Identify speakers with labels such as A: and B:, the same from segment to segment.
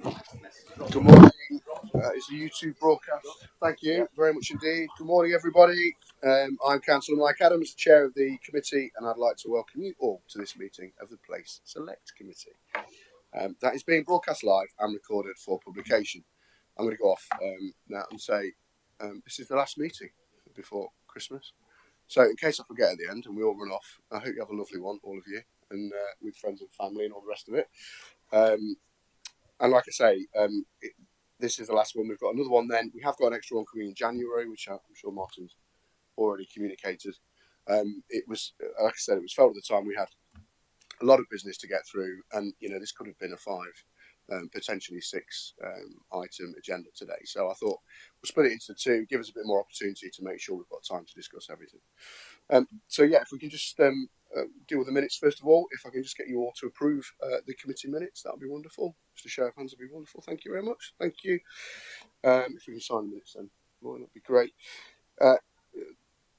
A: Good morning. It's the YouTube broadcast. Thank you very much indeed. Good morning, everybody. I'm Councillor Mike Adams, Chair of the committee, and I'd like to welcome you all to this meeting of the Place Select Committee. That is being broadcast live and recorded for publication. I'm going to go off now and say this is the last meeting before Christmas. So in case I forget at the end and we all run off, I hope you have a lovely one, all of you, and with friends and family and all the rest of it. And like I say, this is the last one. We've got another one then. We have got an extra one coming in January, which I'm sure Martin's already communicated. It was, like I said, it was felt at the time we had a lot of business to get through, and this could have been a 5, potentially 6 item agenda today. So I thought we'll split it into 2, give us a bit more opportunity to make sure we've got time to discuss everything. So yeah, if we can just deal with the minutes first of all. If I can just get you all to approve the committee minutes, that would be wonderful. Just a show of hands would be wonderful. Thank you very much. Thank you. If we can sign the minutes then, that would be great.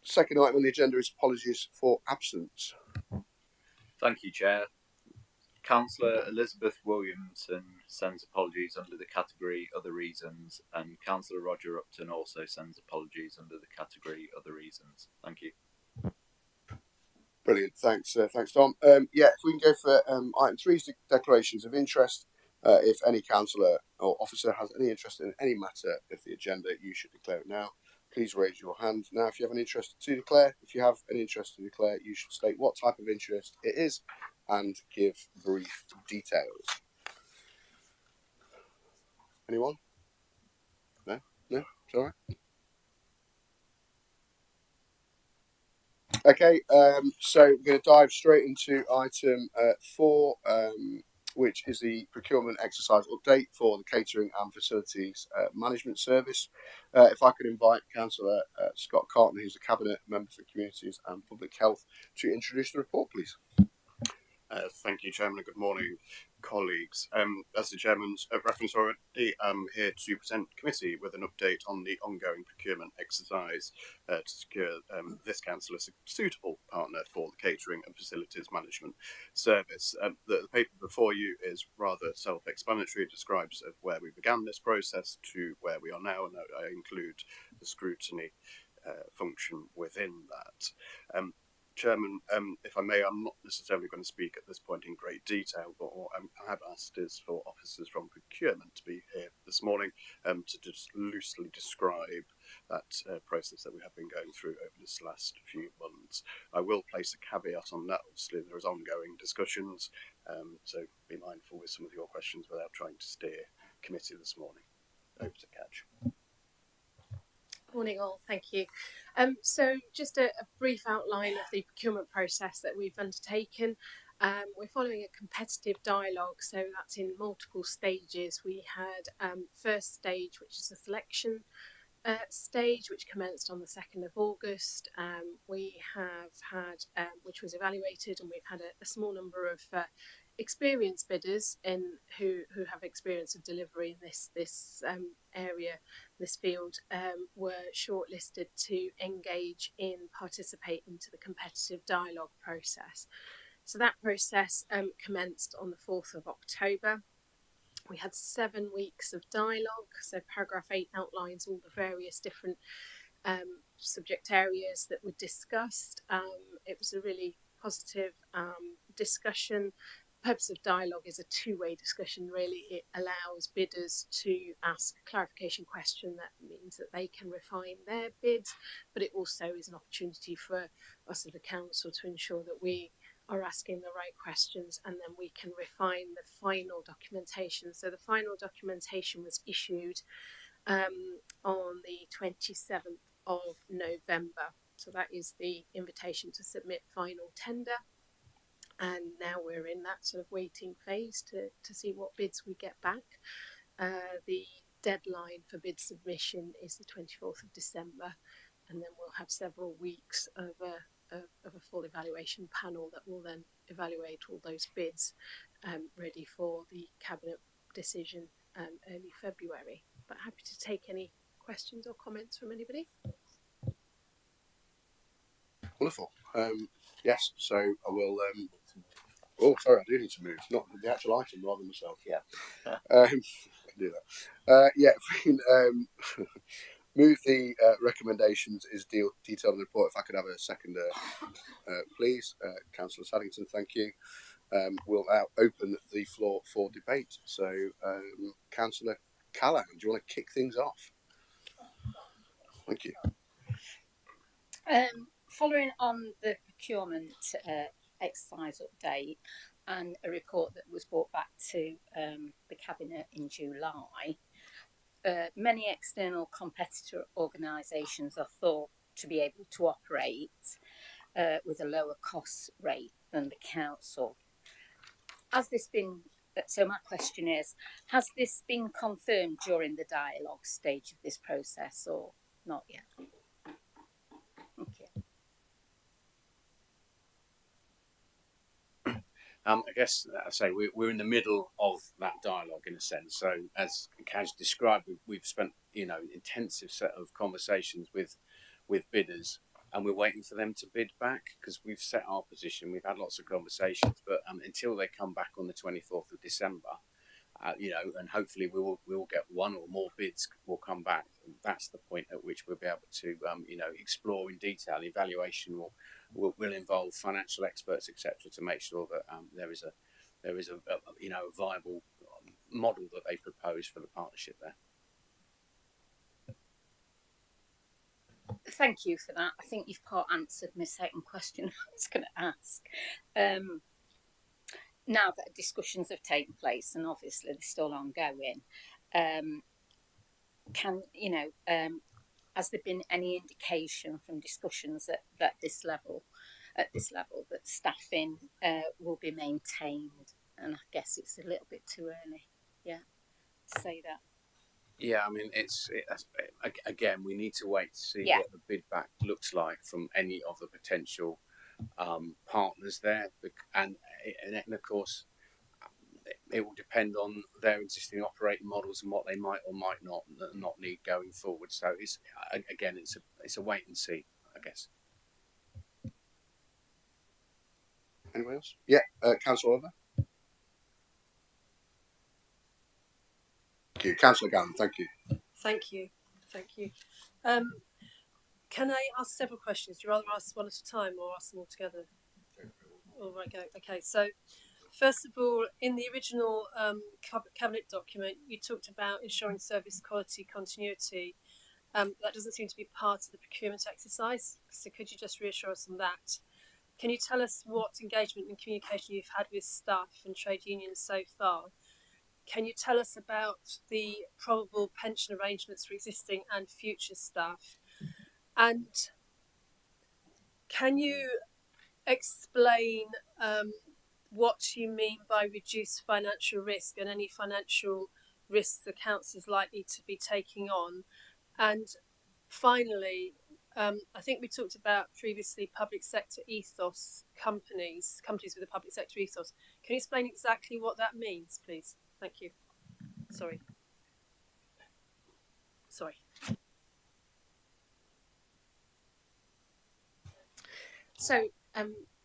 A: Second item on the agenda is apologies for absence.
B: Thank you, Chair. Councillor Elizabeth Williamson sends apologies under the category Other Reasons, and Councillor Roger Upton also sends apologies under the category Other Reasons. Thank you.
A: Brilliant. Thanks, Tom. Yeah, if we can go for item 3, declarations of interest. If any councillor or officer has any interest in any matter of the agenda, you should declare it now. Please raise your hand now if you have an interest to declare. If you have an interest to declare, you should state what type of interest it is and give brief details. Anyone? No? It's all right. Okay, so we're going to dive straight into item 4, which is the procurement exercise update for the catering and facilities management service. If I could invite Councillor Scott Carton, who's the Cabinet Member for Communities and Public Health, to introduce the report, please.
C: Thank you, Chairman, and good morning, colleagues. As the Chairman's referenced already, I'm here to present the committee with an update on the ongoing procurement exercise to secure this council as a suitable partner for the catering and facilities management service. The paper before you is rather self-explanatory. It describes where we began this process to where we are now, and I include the scrutiny function within that. Chairman, if I may, I'm not necessarily going to speak at this point in great detail, but what I have asked is for officers from procurement to be here this morning to just loosely describe that process that we have been going through over this last few months. I will place a caveat on that. Obviously, there is ongoing discussions, so be mindful with some of your questions without trying to steer committee this morning. Over to Catch.
D: Morning all, thank you. So just a brief outline of the procurement process that we've undertaken. We're following a competitive dialogue, so that's in multiple stages. We had first stage, which is a selection stage, which commenced on the 2nd of August. We have had, which was evaluated, and we've had a small number of experienced bidders who have experience of delivery in this area, this field, were shortlisted to engage in, participate into the competitive dialogue process. So that process commenced on the 4th of October. We had 7 weeks of dialogue. So paragraph 8 outlines all the various different subject areas that were discussed. It was a really positive discussion. The purpose of dialogue is a two-way discussion, really. It allows bidders to ask a clarification question that means that they can refine their bids, but it also is an opportunity for us as a council to ensure that we are asking the right questions, and then we can refine the final documentation. So the final documentation was issued on the 27th of November. So that is the invitation to submit final tender. And now we're in that sort of waiting phase to see what bids we get back. The deadline for bid submission is the 24th of December, and then we'll have several weeks of a full evaluation panel that will then evaluate all those bids, ready for the Cabinet decision early February. But happy to take any questions or comments from anybody.
A: Wonderful. Yes, so I will. Oh, sorry, I do need to move. Not the actual item, rather than myself.
B: Yeah.
A: can do that. Yeah, if we can move the recommendations is detailed in the report. If I could have a second, please. Councillor Saddington, thank you. We'll now open the floor for debate. So, Councillor Callaghan, do you want to kick things off? Thank you.
E: Following on the procurement exercise update and a report that was brought back to the Cabinet in July, many external competitor organisations are thought to be able to operate with a lower cost rate than the council. Has this been, so my question is, has this been confirmed during the dialogue stage of this process or not yet? Thank you.
F: I guess I say we're in the middle of that dialogue in a sense. So as Kaz described, we've spent intensive set of conversations with bidders, and we're waiting for them to bid back because we've set our position. We've had lots of conversations, but until they come back on the 24th of December, and hopefully we will get one or more bids will come back. That's the point at which we'll be able to explore in detail. Evaluation will involve financial experts, etc., to make sure that there is a viable model that they propose for the partnership there.
E: Thank you for that. I think you've part answered my second question I was going to ask. Now that discussions have taken place, and obviously they're still ongoing, has there been any indication from discussions at this level that staffing will be maintained? And I guess it's a little bit too early, to say that.
F: Yeah, I mean, again, we need to wait to see what the bid back looks like from any of the potential partners there, and of course, it will depend on their existing operating models and what they might or might not need going forward. So it's a wait and see, I guess.
A: Anyone else? Yeah, Councillor Oliver. Thank you, Councillor Gannon. Thank you.
G: Thank you. Can I ask several questions? Do you rather ask one at a time or ask them all together? All right, go. Okay, so first of all, in the original cabinet document, you talked about ensuring service quality continuity. That doesn't seem to be part of the procurement exercise. So could you just reassure us on that? Can you tell us what engagement and communication you've had with staff and trade unions so far? Can you tell us about the probable pension arrangements for existing and future staff? And can you explain what you mean by reduced financial risk and any financial risks the council is likely to be taking on? And finally, I think we talked about previously public sector ethos companies with a public sector ethos. Can you explain exactly what that means, please? Thank you. Sorry.
D: So,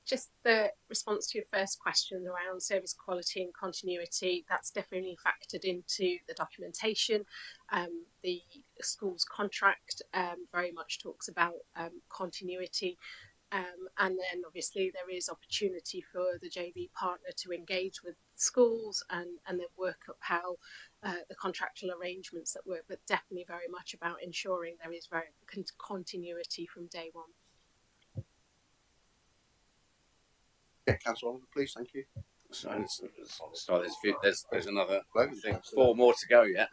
D: just the response to your first question around service quality and continuity, that's definitely factored into the documentation. The school's contract very much talks about continuity. And then obviously there is opportunity for the JV partner to engage with schools and then work up how the contractual arrangements that work, but definitely very much about ensuring there is very continuity from day one.
A: Yeah, Councillor Oliver, please. Thank you.
F: So there's another 4 more to go yet.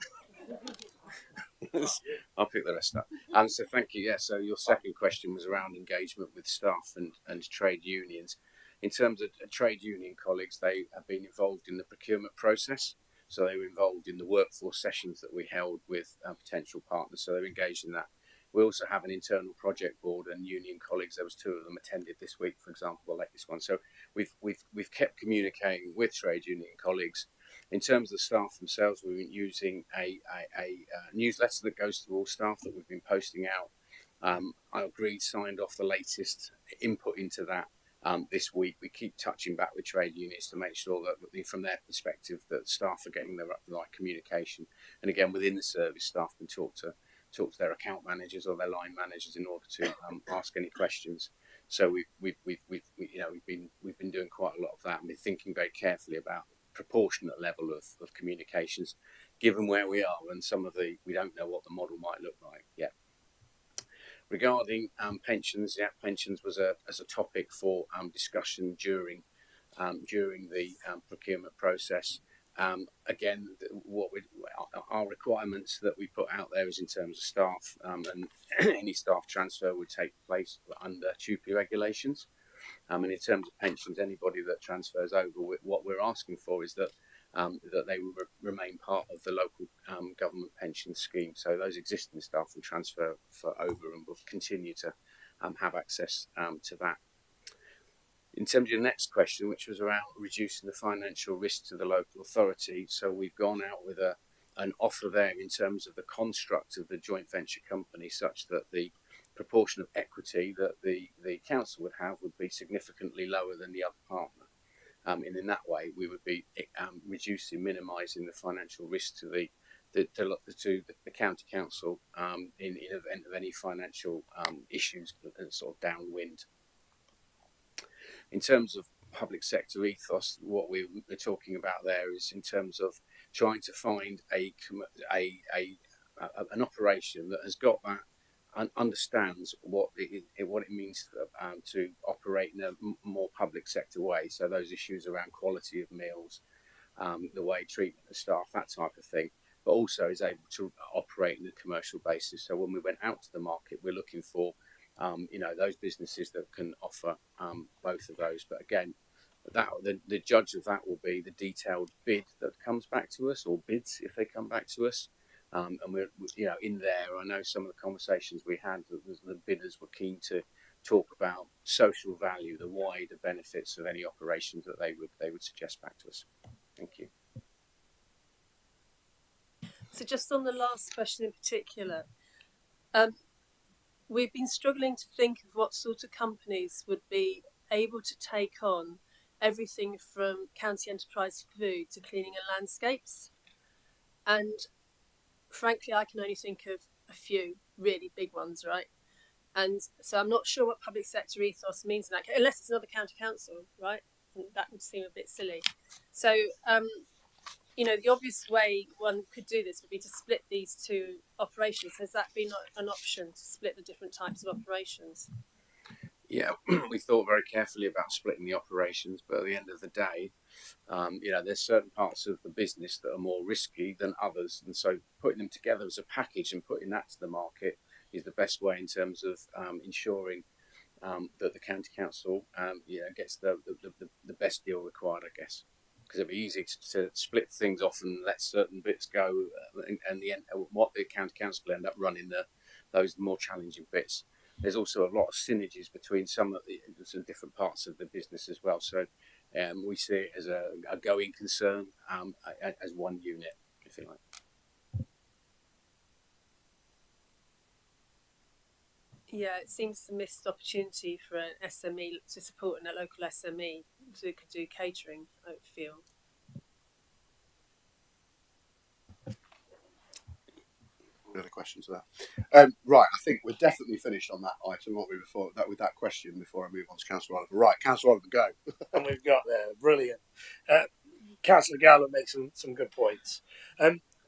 F: I'll pick the rest up. So thank you. Yeah, so your second question was around engagement with staff and trade unions. In terms of trade union colleagues, they have been involved in the procurement process. So they were involved in the workforce sessions that we held with potential partners. So they're engaged in that. We also have an internal project board and union colleagues. There was 2 of them attended this week, for example, the latest one. So we've kept communicating with trade union colleagues. In terms of the staff themselves, we've been using a newsletter that goes to all staff that we've been posting out. I agreed, signed off the latest input into that this week. We keep touching back with trade unions to make sure that from their perspective that staff are getting the right communication. And again, within the service, staff can talk to their account managers or their line managers in order to ask any questions. So we've been doing quite a lot of that and been thinking very carefully about proportionate level of communications, given where we are and we don't know what the model might look like yet. Regarding pensions, pensions was a topic for discussion during the procurement process. Again, our requirements that we put out there is in terms of staff, and any staff transfer would take place under TUPE regulations. And in terms of pensions, anybody that transfers over, what we're asking for is that they will remain part of the local government pension scheme. So those existing staff will transfer over and will continue to have access to that. In terms of your next question, which was around reducing the financial risk to the local authority, so we've gone out with an offer there in terms of the construct of the joint venture company, such that the proportion of equity that the council would have would be significantly lower than the other partner. And in that way, we would be minimising the financial risk to the county council in event of any financial issues sort of downwind. In terms of public sector ethos, what we're talking about there is in terms of trying to find an operation that has got that and understands what it means to operate in a more public sector way. So those issues around quality of meals, the way treatment of staff, that type of thing, but also is able to operate on a commercial basis. So when we went out to the market, we're looking for those businesses that can offer both of those. But again, the judge of that will be the detailed bid that comes back to us, or bids if they come back to us. And we're in there. I know some of the conversations we had, the bidders were keen to talk about social value, the wider benefits of any operations that they would suggest back to us. Thank you.
G: So just on the last question in particular, we've been struggling to think of what sort of companies would be able to take on everything from county enterprise food to cleaning and landscapes. And frankly, I can only think of a few really big ones, right? And so I'm not sure what public sector ethos means in that case, unless it's another county council, right? And that would seem a bit silly. So, the obvious way one could do this would be to split these two operations. Has that been an option, to split the different types of operations?
F: Yeah, we thought very carefully about splitting the operations, but at the end of the day, there's certain parts of the business that are more risky than others, and so putting them together as a package and putting that to the market is the best way in terms of ensuring that the county council gets the best deal required, I guess. Because it'd be easy to split things off and let certain bits go, and what the county council end up running those more challenging bits. There's also a lot of synergies between some of the different parts of the business as well. So we see it as a going concern as one unit, if you like.
G: Yeah, it seems a missed opportunity for an SME to support a local SME who could do catering, I feel.
A: Any other questions to that? Right, I think we're definitely finished on that item, aren't we? With that question, before I move on to Councillor Oliver. Right, Councillor Oliver, go.
H: And we've got there, brilliant. Councillor Gallup makes some good points.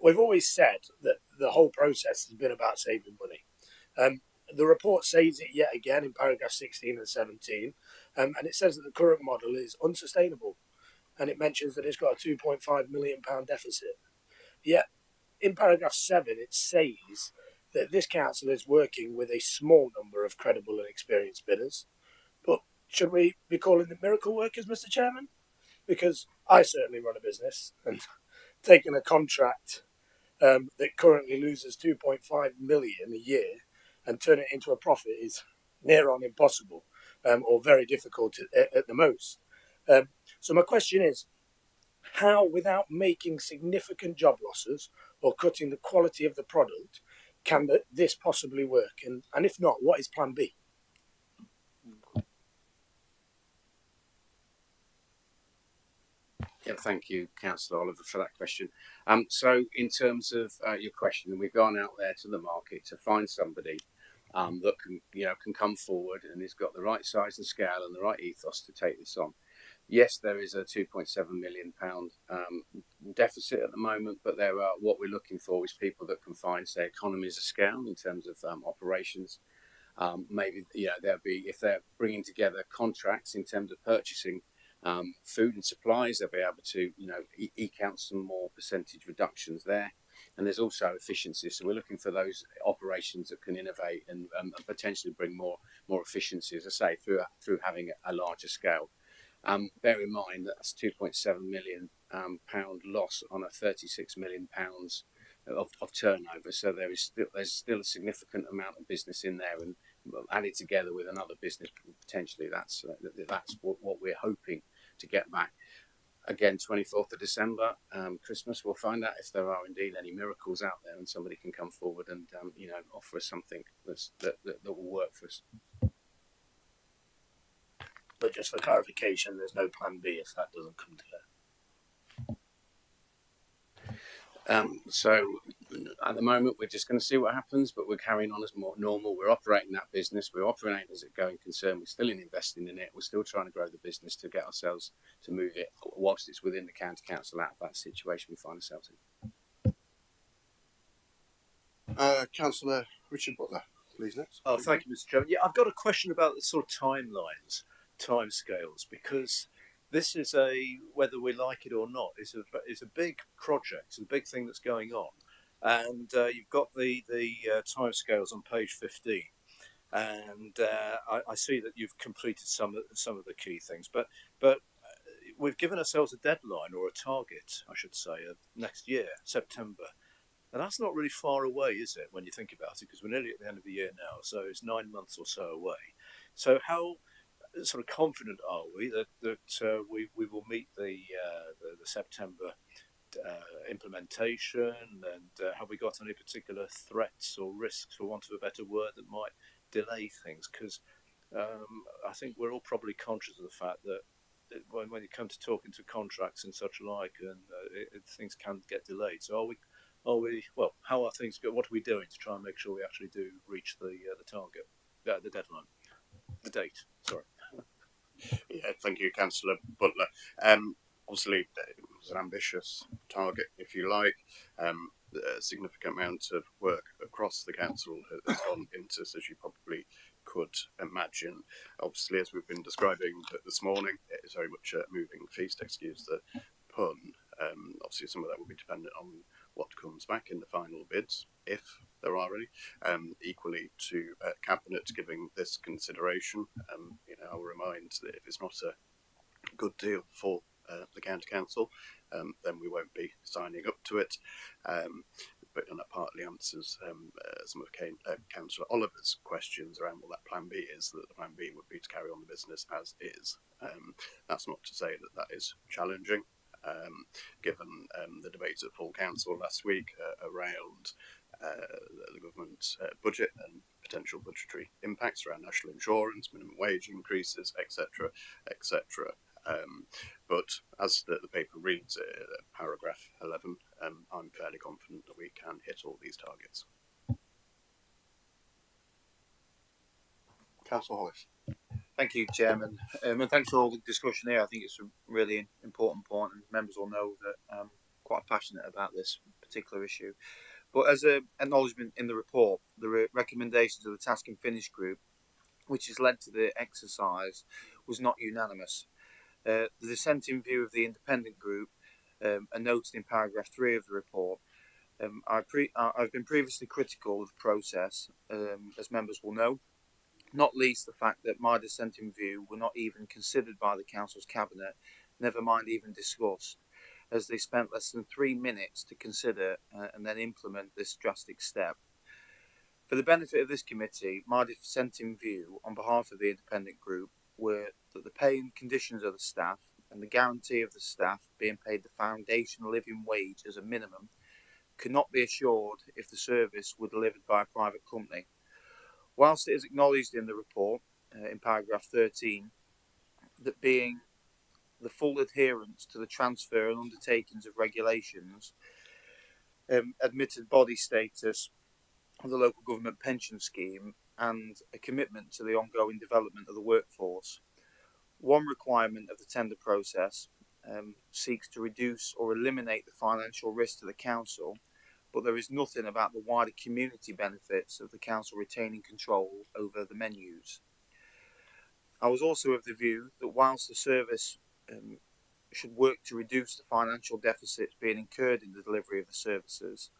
H: We've always said that the whole process has been about saving money. The report says it yet again in paragraph 16 and 17, and it says that the current model is unsustainable, and it mentions that it's got a £2.5 million deficit. Yet, in paragraph 7, it says that this council is working with a small number of credible and experienced bidders. But should we be calling them miracle workers, Mr. Chairman? Because I certainly run a business, and taking a contract that currently loses 2.5 million a year and turn it into a profit is near on impossible, or very difficult at the most. So my question is, how, without making significant job losses or cutting the quality of the product, can this possibly work? And if not, what is plan B?
F: Yeah, thank you, Councillor Oliver, for that question. So in terms of your question, we've gone out there to the market to find somebody that can come forward and has got the right size and scale and the right ethos to take this on. Yes, there is a £2.7 million deficit at the moment, but what we're looking for is people that can find, say, economies of scale in terms of operations. Maybe there'll be, if they're bringing together contracts in terms of purchasing food and supplies, they'll be able to eke out some more percentage reductions there. And there's also efficiencies. So we're looking for those operations that can innovate and potentially bring more efficiency, as I say, through having a larger scale. Bear in mind that that's £2.7 million loss on a £36 million of turnover. So there's still a significant amount of business in there, and added together with another business potentially, that's what we're hoping to get back. Again, 24th of December, Christmas, we'll find out if there are indeed any miracles out there and somebody can come forward and offer us something that will work for us.
H: But just for clarification, there's no plan B if that doesn't come together.
F: So at the moment, we're just going to see what happens, but we're carrying on as more normal. We're operating that business. We're operating as a going concern. We're still investing in it. We're still trying to grow the business to get ourselves to move it whilst it's within the county council out of that situation we find ourselves in.
A: Councillor Richard Butler, please next.
I: Oh, thank you, Mr. Chairman. Yeah, I've got a question about the sort of timescales, because this is whether we like it or not, is a big project, it's a big thing that's going on, and you've got the timescales on page 15, and I see that you've completed some of the key things, but we've given ourselves a deadline, or a target, I should say, of next year, September. And that's not really far away, is it, when you think about it? Because we're nearly at the end of the year now, so it's 9 months or so away. So how sort of confident are we that we will meet the September implementation? And have we got any particular threats or risks, for want of a better word, that might delay things? Because I think we're all probably conscious of the fact that when you come to talking to contracts and such like, and things can get delayed. So how are things going? What are we doing to try and make sure we actually do reach the target, the deadline, the date? Sorry.
C: Yeah, thank you, Councillor Butler. Obviously, it was an ambitious target, if you like. A significant amount of work across the council has gone into this, as you probably could imagine. Obviously, as we've been describing this morning, it is very much a moving feast, excuse the pun. Obviously, some of that will be dependent on what comes back in the final bids, if there are any. Equally to Cabinet giving this consideration. I'll remind that if it's not a good deal for the county council, then we won't be signing up to it. But that partly answers some of Councillor Oliver's questions around what that plan B is. That the plan B would be to carry on the business as is. That's not to say that is challenging. Given the debate at full council last week around the government's budget and potential budgetary impacts around national insurance, minimum wage increases, etc., etc. But as the paper reads, paragraph 11, I'm fairly confident that we can hit all these targets.
A: Councillor Hollis.
I: Thank you, Chairman, and thanks for all the discussion here. I think it's a really important point, and members will know that I'm quite passionate about this particular issue. But as an acknowledgement in the report, the recommendations of the Task and Finish group, which has led to the exercise, was not unanimous. The dissenting view of the independent group are noted in paragraph 3 of the report. I've been previously critical of the process, as members will know, not least the fact that my dissenting view were not even considered by the Council's Cabinet, never mind even discussed, as they spent less than 3 minutes to consider and then implement this drastic step. For the benefit of this committee, my dissenting view on behalf of the independent group were that the pay and conditions of the staff and the guarantee of the staff being paid the foundation living wage as a minimum could not be assured if the service were delivered by a private company. Whilst it is acknowledged in the report, in paragraph 13, that being the full adherence to the transfer and undertakings of regulations, admitted body status of the local government pension scheme, and a commitment to the ongoing development of the workforce. One requirement of the tender process seeks to reduce or eliminate the financial risk to the council, but there is nothing about the wider community benefits of the council retaining control over the menus. I was also of the view that whilst the service should work to reduce the financial deficits being incurred in the delivery of the services,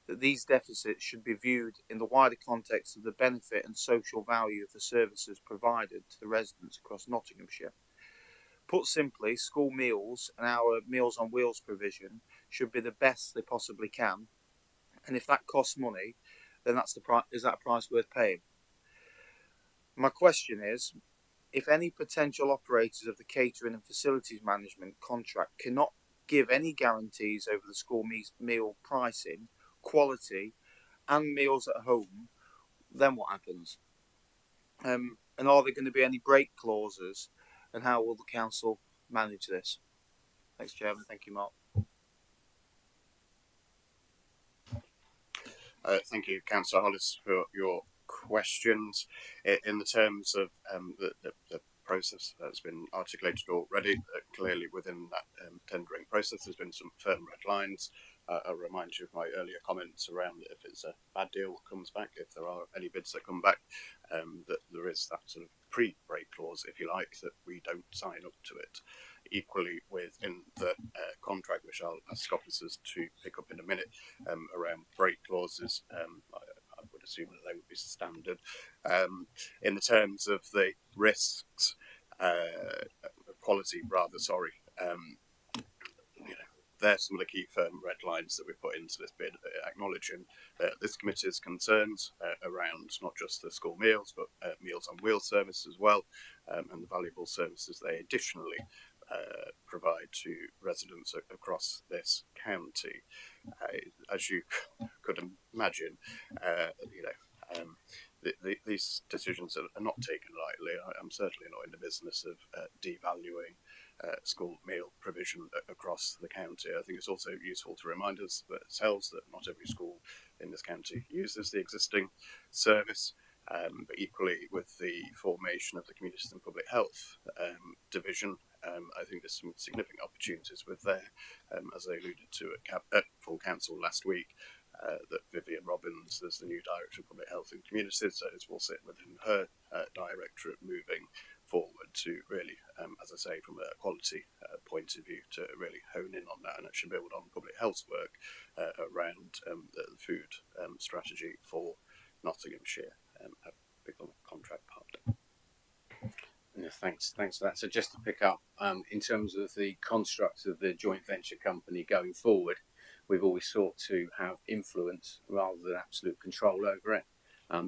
I: that these deficits should be viewed in the wider context of the benefit and social value of the services provided to the residents across Nottinghamshire. Put simply, school meals and our Meals on Wheels provision should be the best they possibly can, and if that costs money, then is that a price worth paying? My question is, if any potential operators of the catering and facilities management contract cannot give any guarantees over the school meal pricing, quality, and meals at home, then what happens? And are there going to be any break clauses, and how will the council manage this? Thanks, Chairman. Thank you, Mark.
C: Thank you, Councillor Hollis, for your questions. In the terms of the process that's been articulated already, clearly within that tendering process, there's been some firm red lines. I'll remind you of my earlier comments around if it's a bad deal that comes back, if there are any bids that come back, that there is that sort of pre-break clause, if you like, that we don't sign up to it. Equally, within the contract, which I'll ask officers to pick up in a minute, around break clauses, I would assume that they would be standard. In the terms of the risks, quality rather, sorry, there's some of the key firm red lines that we put into this bid, acknowledging this committee's concerns around not just the school meals, but Meals on Wheels service as well, and the valuable services they additionally provide to residents across this county. As you could imagine, these decisions are not taken lightly. I'm certainly not in the business of devaluing school meal provision across the county. I think it's also useful to remind us ourselves that not every school in this county uses the existing service. But equally, with the formation of the Communities and Public Health division, I think there's some significant opportunities with there, as I alluded to at full council last week, that Vivian Robbins, as the new Director of Public Health and Communities, will sit within her directorate moving forward to really, as I say, from a quality point of view, to really hone in on that and actually build on public health work around the food strategy for Nottinghamshire. A become a contract partner.
F: Yeah, thanks for that. So just to pick up, in terms of the construct of the joint venture company going forward, we've always sought to have influence rather than absolute control over it.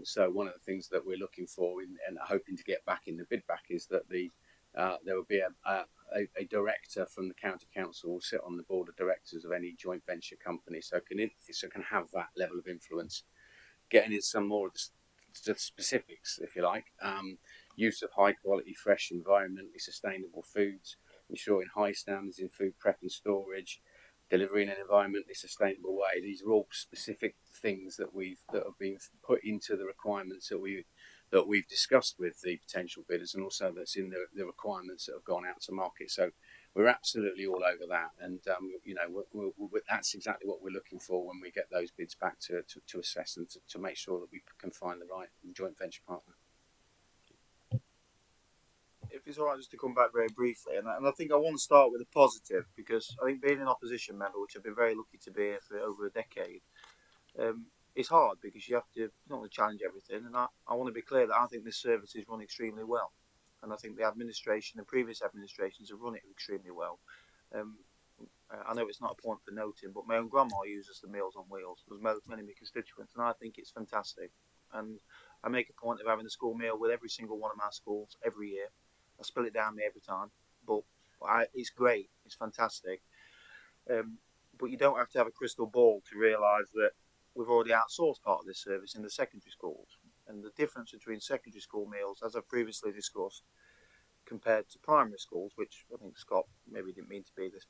F: So one of the things that we're looking for and hoping to get back in the bid back is that there will be a director from the county council will sit on the board of directors of any joint venture company, so can have that level of influence. Getting into some more of the specifics, if you like, use of high quality, fresh, environmentally sustainable foods, ensuring high standards in food prep and storage, delivering in an environmentally sustainable way. These are all specific things that have been put into the requirements that we've discussed with the potential bidders, and also that's in the requirements that have gone out to market. So we're absolutely all over that, and that's exactly what we're looking for when we get those bids back to assess and to make sure that we can find the right joint venture partner.
I: If it's all right, just to come back very briefly, and I think I want to start with a positive, because I think being an opposition member, which I've been very lucky to be for over a decade, it's hard because you don't want to challenge everything, and I want to be clear that I think this service is run extremely well, and I think the administration and previous administrations have run it extremely well. I know it's not a point for noting, but my own grandma uses the Meals on Wheels, as many of my constituents, and I think it's fantastic. And I make a point of having a school meal with every single one of my schools every year. I spill it down me every time, but it's great, it's fantastic. But you don't have to have a crystal ball to realise that we've already outsourced part of this service in the secondary schools. And the difference between secondary school meals, as I've previously discussed, compared to primary schools, which I think Scott maybe didn't mean to be this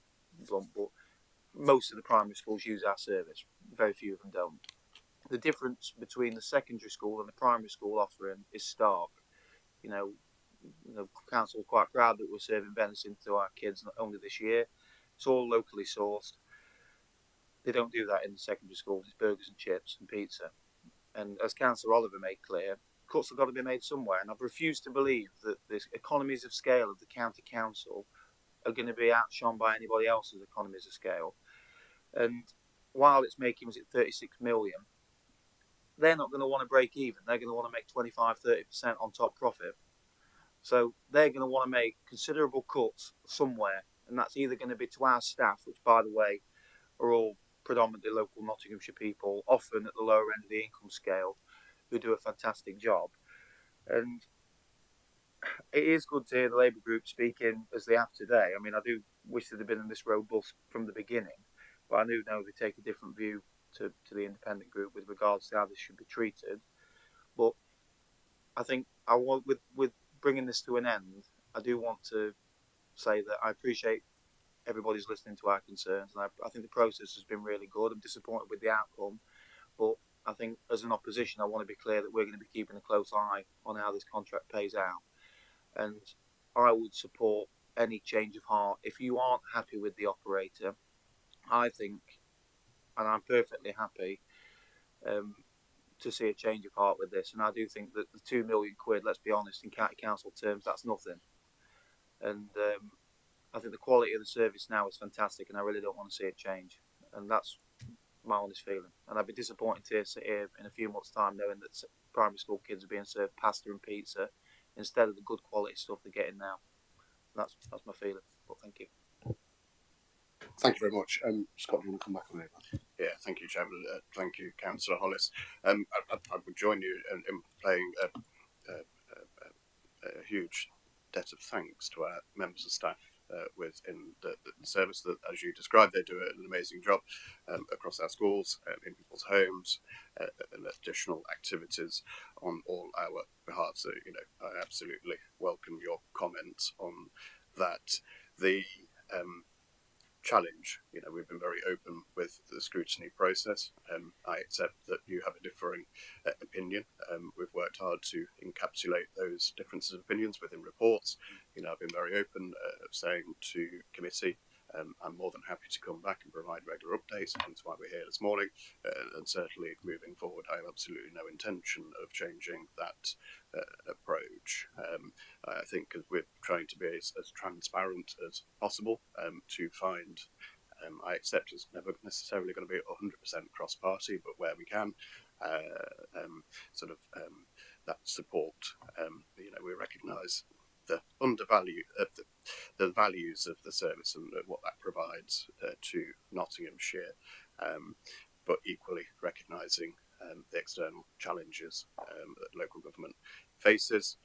I: blunt, but most of the primary schools use our service. Very few of them don't. The difference between the secondary school and the primary school offering is stark. You know, the council are quite proud that we're serving venison to our kids not only this year. It's all locally sourced. They don't do that in the secondary schools. It's burgers and chips and pizza. And as Councillor Oliver made clear, cuts have got to be made somewhere. And I've refused to believe that the economies of scale of the county council are going to be outshone by anybody else's economies of scale. And while it's making, was it 36 million, they're not going to want to break even. They're going to want to make 25-30% on top profit. So they're going to want to make considerable cuts somewhere. And that's either going to be to our staff, which, by the way, are all predominantly local Nottinghamshire people, often at the lower end of the income scale, who do a fantastic job. And it is good to hear the Labour group speaking as they have today. I mean, I do wish they'd have been in this robust from the beginning, but I do know they take a different view to the independent group with regards to how this should be treated. But I think I want, with bringing this to an end, I do want to say that I appreciate everybody's listening to our concerns, and I think the process has been really good. I'm disappointed with the outcome, but I think as an opposition, I want to be clear that we're going to be keeping a close eye on how this contract pays out. And I would support any change of heart. If you aren't happy with the operator, I think, and I'm perfectly happy to see a change of heart with this. And I do think that the £2 million, let's be honest, in county council terms, that's nothing. And I think the quality of the service now is fantastic, and I really don't want to see it change. And that's my honest feeling. And I'd be disappointed to sit here in a few months' time knowing that primary school kids are being served pasta and pizza instead of the good quality stuff they're getting now. That's my feeling. But thank you.
A: Thank you very much. Scott, do you want to come back on it?
C: Yeah, thank you, Chairman. Thank you, Councillor Hollis. I would join you in paying a huge debt of thanks to our members of staff within the service that, as you described, they do an amazing job across our schools, in people's homes, and additional activities on all our behalf. So, you know, I absolutely welcome your comments on that. The challenge, you know, we've been very open with the scrutiny process. I accept that you have a differing opinion. We've worked hard to encapsulate those differences of opinions within reports. You know, I've been very open saying to committee, I'm more than happy to come back and provide regular updates. That's why we're here this morning. And certainly moving forward, I have absolutely no intention of changing that approach. I think because we're trying to be as transparent as possible to find, I accept it's never necessarily going to be 100% cross-party, but where we can, that support, you know, we recognise the undervalue the values of the service and what that provides to Nottinghamshire, but equally recognising the external challenges that local government faces.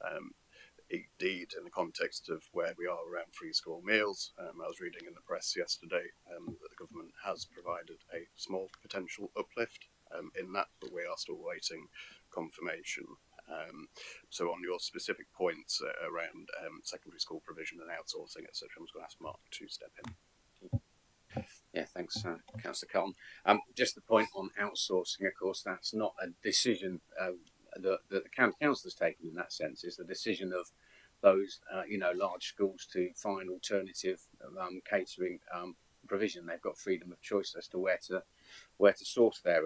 C: Indeed, in the context of where we are around free school meals, I was reading in the press yesterday that the government has provided a small potential uplift in that, but we are still waiting confirmation. So on your specific points around secondary school provision and outsourcing, etc., I'm just going to ask Mark to step in.
F: Yeah, thanks, Councillor Carlton. Just the point on outsourcing, of course, that's not a decision that the county council has taken in that sense. It's the decision of those, large schools to find alternative catering provision. They've got freedom of choice as to where to source their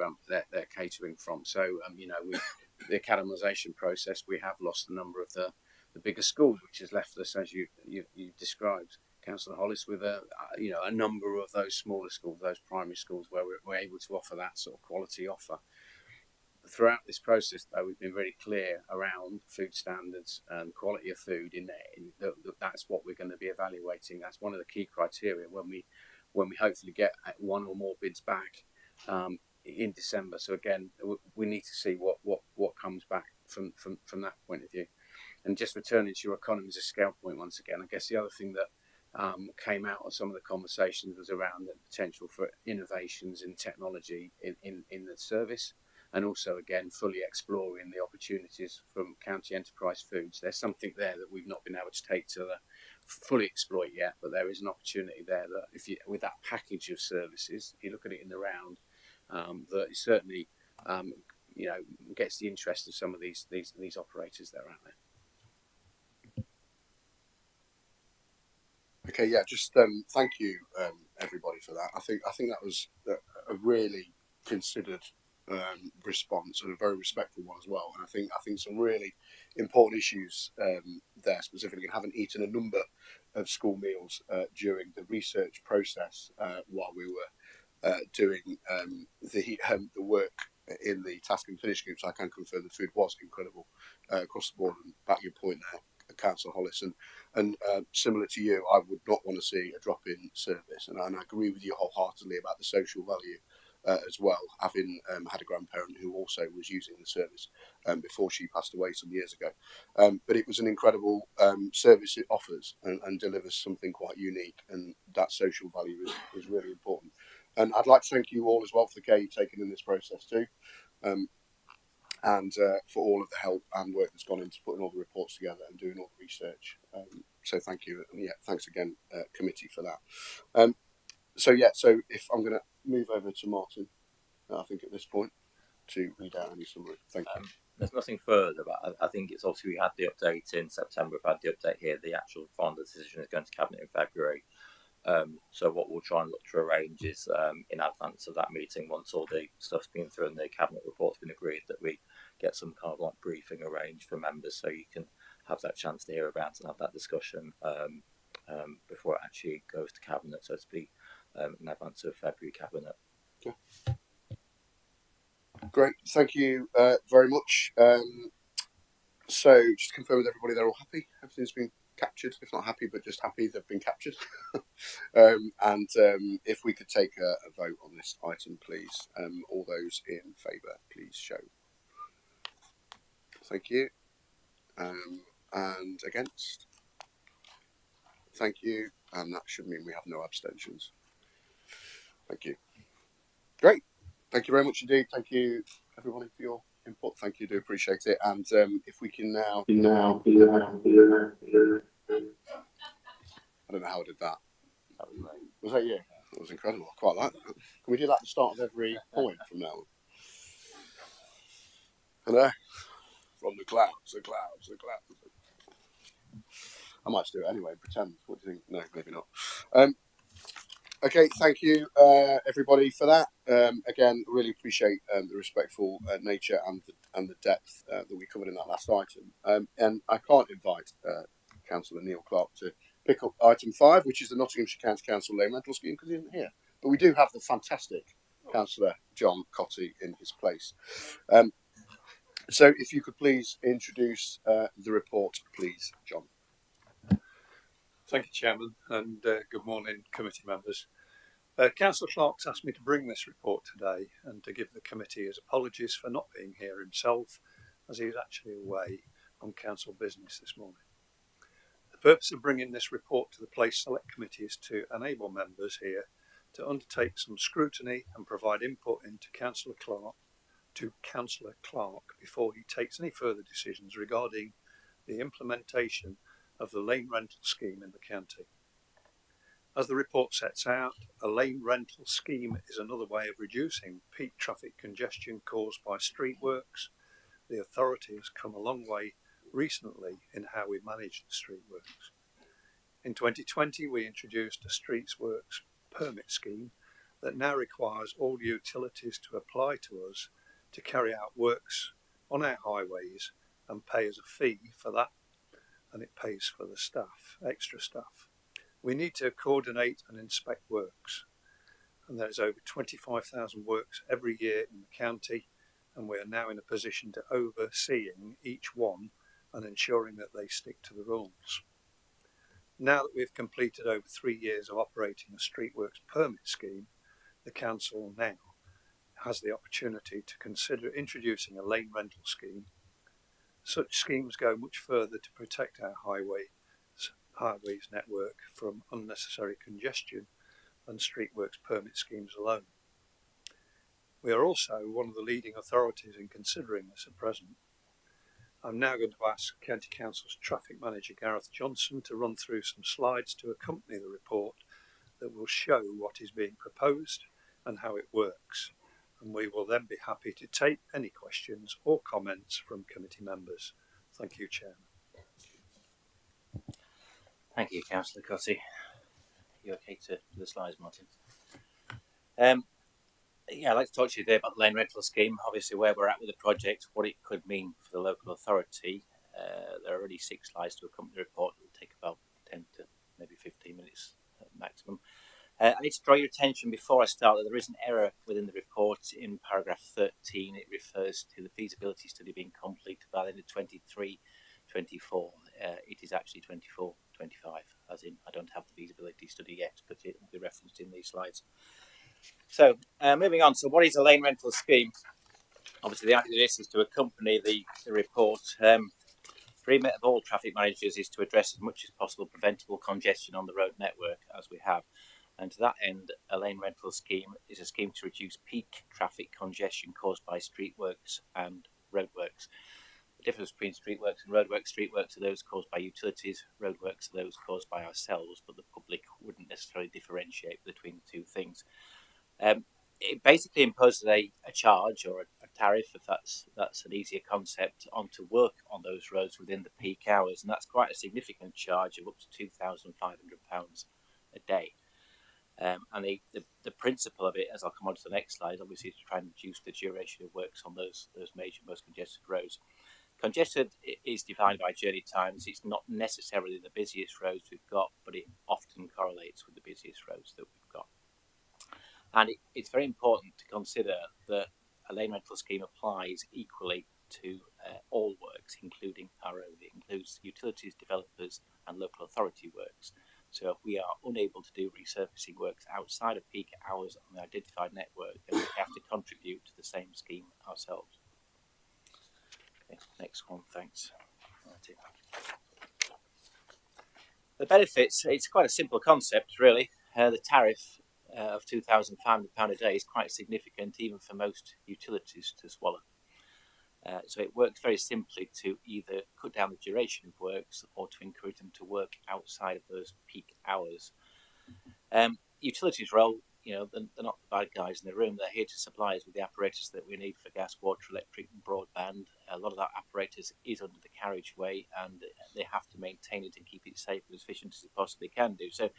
F: catering from. So, with the academisation process, we have lost a number of the bigger schools, which has left us, as you described, Councillor Hollis, with a number of those smaller schools, those primary schools, where we're able to offer that sort of quality offer. Throughout this process, though, we've been very clear around food standards and quality of food. That's what we're going to be evaluating. That's one of the key criteria when we hopefully get one or more bids back in December. So again, we need to see what comes back from that point of view. And just returning to your economies of scale point once again, I guess the other thing that came out of some of the conversations was around the potential for innovations in technology in the service. and also again fully exploring the opportunities from county enterprise foods. There's something there that we've not been able to take to fully exploit yet, but there is an opportunity there that if you, with that package of services, you look at it in the round, that it certainly gets the interest of some of these operators that are out there.
A: Okay, yeah, just thank you everybody for that. I think that was a really considered response, and a very respectful one as well. And I think some really important issues there specifically, and having eaten a number of school meals during the research process while we were doing the work in the task and finish groups, I can confirm the food was incredible across the board. And back your point there, Councillor Hollis, and similar to you, I would not want to see a drop in service, and I agree with you wholeheartedly about the social value as well, having had a grandparent who also was using the service before she passed away some years ago. But it was an incredible service it offers and delivers something quite unique, and that social value is really important. And I'd like to thank you all as well for the care you've taken in this process too. And for all of the help and work that's gone into putting all the reports together and doing all the research. So thank you. And yeah, thanks again, committee, for that. So if I'm going to move over to Martin, I think at this point, to read out any summary. Thank you.
J: There's nothing further, but I think it's obviously we had the update in September, we've had the update here, the actual final decision is going to Cabinet in February. So what we'll try and look to arrange is in advance of that meeting, once all the stuff's been through and the cabinet report's been agreed, that we get some kind of like briefing arranged for members, so you can have that chance to hear about and have that discussion before it actually goes to cabinet, so to speak, in advance of February cabinet.
A: Okay. Great, thank you very much. So just to confirm with everybody, they're all happy. Everything's been captured, if not happy, but just happy they've been captured. And if we could take a vote on this item, please. All those in favour, please show. Thank you. And against? Thank you. And that should mean we have no abstentions. Thank you. Great. Thank you very much indeed. Thank you, everybody, for your input. Thank you. Do appreciate it. And if we can now. I don't know how I did that.
J: That was great.
A: Was that you? That was incredible. I quite like that. Can we do that at the start of every point from now on? Hello? From the clouds, the clouds, the clouds. I might just do it anyway, pretend. What do you think? No, maybe not. Okay, thank you, everybody, for that. Again, really appreciate the respectful nature and the depth that we covered in that last item. And I can't invite Councillor Neil Clark to pick up item 5, which is the Nottinghamshire County Council Lane Rental Scheme, because he isn't here. But we do have the fantastic Councillor John Cotty in his place. So if you could please introduce the report, please, John.
K: Thank you, Chairman, and good morning, committee members. Councillor Clark's asked me to bring this report today and to give the committee his apologies for not being here himself, as he is actually away on council business this morning. The purpose of bringing this report to the Place Select Committee is to enable members here to undertake some scrutiny and provide input into Councillor Clark before he takes any further decisions regarding the implementation of the lane rental scheme in the county. As the report sets out, a lane rental scheme is another way of reducing peak traffic congestion caused by street works. The authority has come a long way recently in how we manage the street works. In 2020, we introduced a streets works permit scheme that now requires all utilities to apply to us to carry out works on our highways and pay us a fee for that, and it pays for the staff, extra staff. We need to coordinate and inspect works, and there's over 25,000 works every year in the county, and we are now in a position to overseeing each one and ensuring that they stick to the rules. Now that we've completed over 3 years of operating a street works permit scheme, the council now has the opportunity to consider introducing a lane rental scheme. Such schemes go much further to protect our highways network from unnecessary congestion than street works permit schemes alone. We are also one of the leading authorities in considering this at present. I'm now going to ask County Council's Traffic Manager Gareth Johnson to run through some slides to accompany the report that will show what is being proposed and how it works. And we will then be happy to take any questions or comments from committee members. Thank you, Chairman.
L: Thank you, Councillor Cotty. You okay to do the slides, Martin? Yeah, I'd like to talk to you today about the lane rental scheme, obviously where we're at with the project, what it could mean for the local authority. There are already 6 slides to accompany the report. It will take about 10 to maybe 15 minutes maximum. I need to draw your attention before I start that there is an error within the report in paragraph 13. It refers to the feasibility study being completed by the end of 23-24. It is actually 24-25, as in I don't have the feasibility study yet, but it will be referenced in these slides. So, moving on. So, what is a lane rental scheme? Obviously, the idea of this is to accompany the report. The remit of all traffic managers is to address as much as possible preventable congestion on the road network, as we have. And to that end, a lane rental scheme is a scheme to reduce peak traffic congestion caused by street works and roadworks. The difference between street works and roadworks: street works are those caused by utilities, roadworks are those caused by ourselves, but the public wouldn't necessarily differentiate between the two things. It basically imposes a charge or a tariff, if that's an easier concept, on to work on those roads within the peak hours, and that's quite a significant charge of up to £2,500 a day. And the principle of it, as I'll come on to the next slide, obviously is to try and reduce the duration of works on those major, most congested roads. Congested is defined by journey times. It's not necessarily the busiest roads we've got, but it often correlates with the busiest roads that we've got. And it's very important to consider that a lane rental scheme applies equally to all works, including our own. It includes utilities, developers and local authority works. So if we are unable to do resurfacing works outside of peak hours on the identified network, then we have to contribute to the same scheme ourselves. Okay, next one, thanks. The benefits, it's quite a simple concept really. The tariff of £2,500 a day is quite significant even for most utilities to swallow. So it works very simply to either cut down the duration of works or to encourage them to work outside of those peak hours. Utilities role, they're not the bad guys in the room. They're here to supply us with the apparatus that we need for gas, water, electric and broadband. A lot of that apparatus is under the carriageway and they have to maintain it and keep it safe and as efficient as they possibly can do. So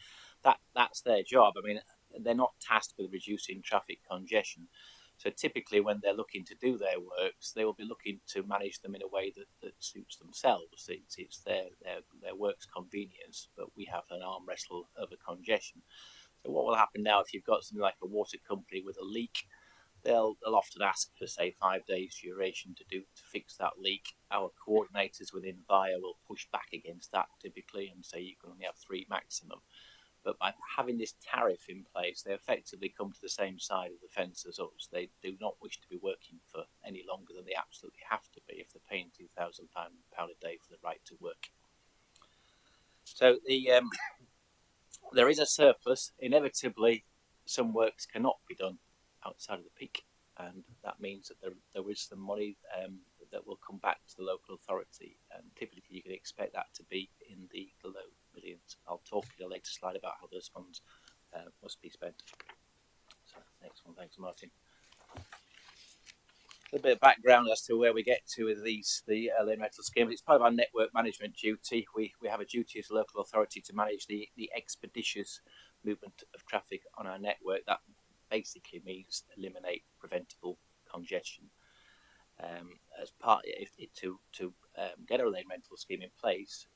L: that's their job. I mean, they're not tasked with reducing traffic congestion. So typically when they're looking to do their works, they will be looking to manage them in a way that suits themselves. It's their work's convenience, but we have an arm wrestle over congestion. So what will happen now if you've got something like a water company with a leak? They'll often ask for, say, 5 days duration to fix that leak. Our coordinators within VIA will push back against that typically and say you can only have 3 maximum. But by having this tariff in place, they effectively come to the same side of the fence as us. They do not wish to be working for any longer than they absolutely have to be if they're paying £2,000 a day for the right to work. So there is a surplus. Inevitably, some works cannot be done outside of the peak, and that means that there is some money that will come back to the local authority, and typically you can expect that to be in the low millions. I'll talk in a later slide about how those funds must be spent. So next one, thanks Martin. A little bit of background as to where we get to with the lane rental scheme. It's part of our network management duty. We have a duty as a local authority to manage the expeditious movement of traffic on our network. That basically means eliminate preventable congestion. As part to get a lane rental scheme in place,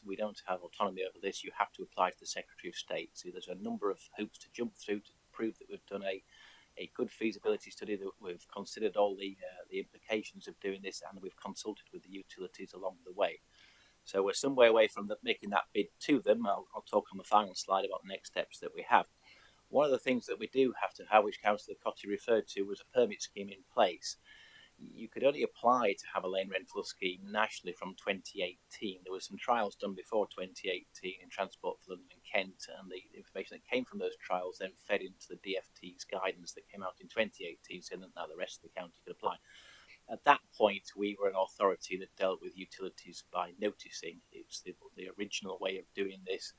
L: we don't have autonomy over this. You have to apply to the Secretary of State. So there's a number of hoops to jump through to prove that we've done a good feasibility study, that we've considered all the implications of doing this, and we've consulted with the utilities along the way. So we're some way away from making that bid to them. I'll talk on the final slide about the next steps that we have. One of the things that we do have to have, which Councillor Cotty referred to, was a permit scheme in place. You could only apply to have a lane rental scheme nationally from 2018. There were some trials done before 2018 in Transport for London and Kent, and the information that came from those trials then fed into the DFT's guidance that came out in 2018, saying that now the rest of the county could apply. At that point, we were an authority that dealt with utilities by noticing. It's the original way of doing this.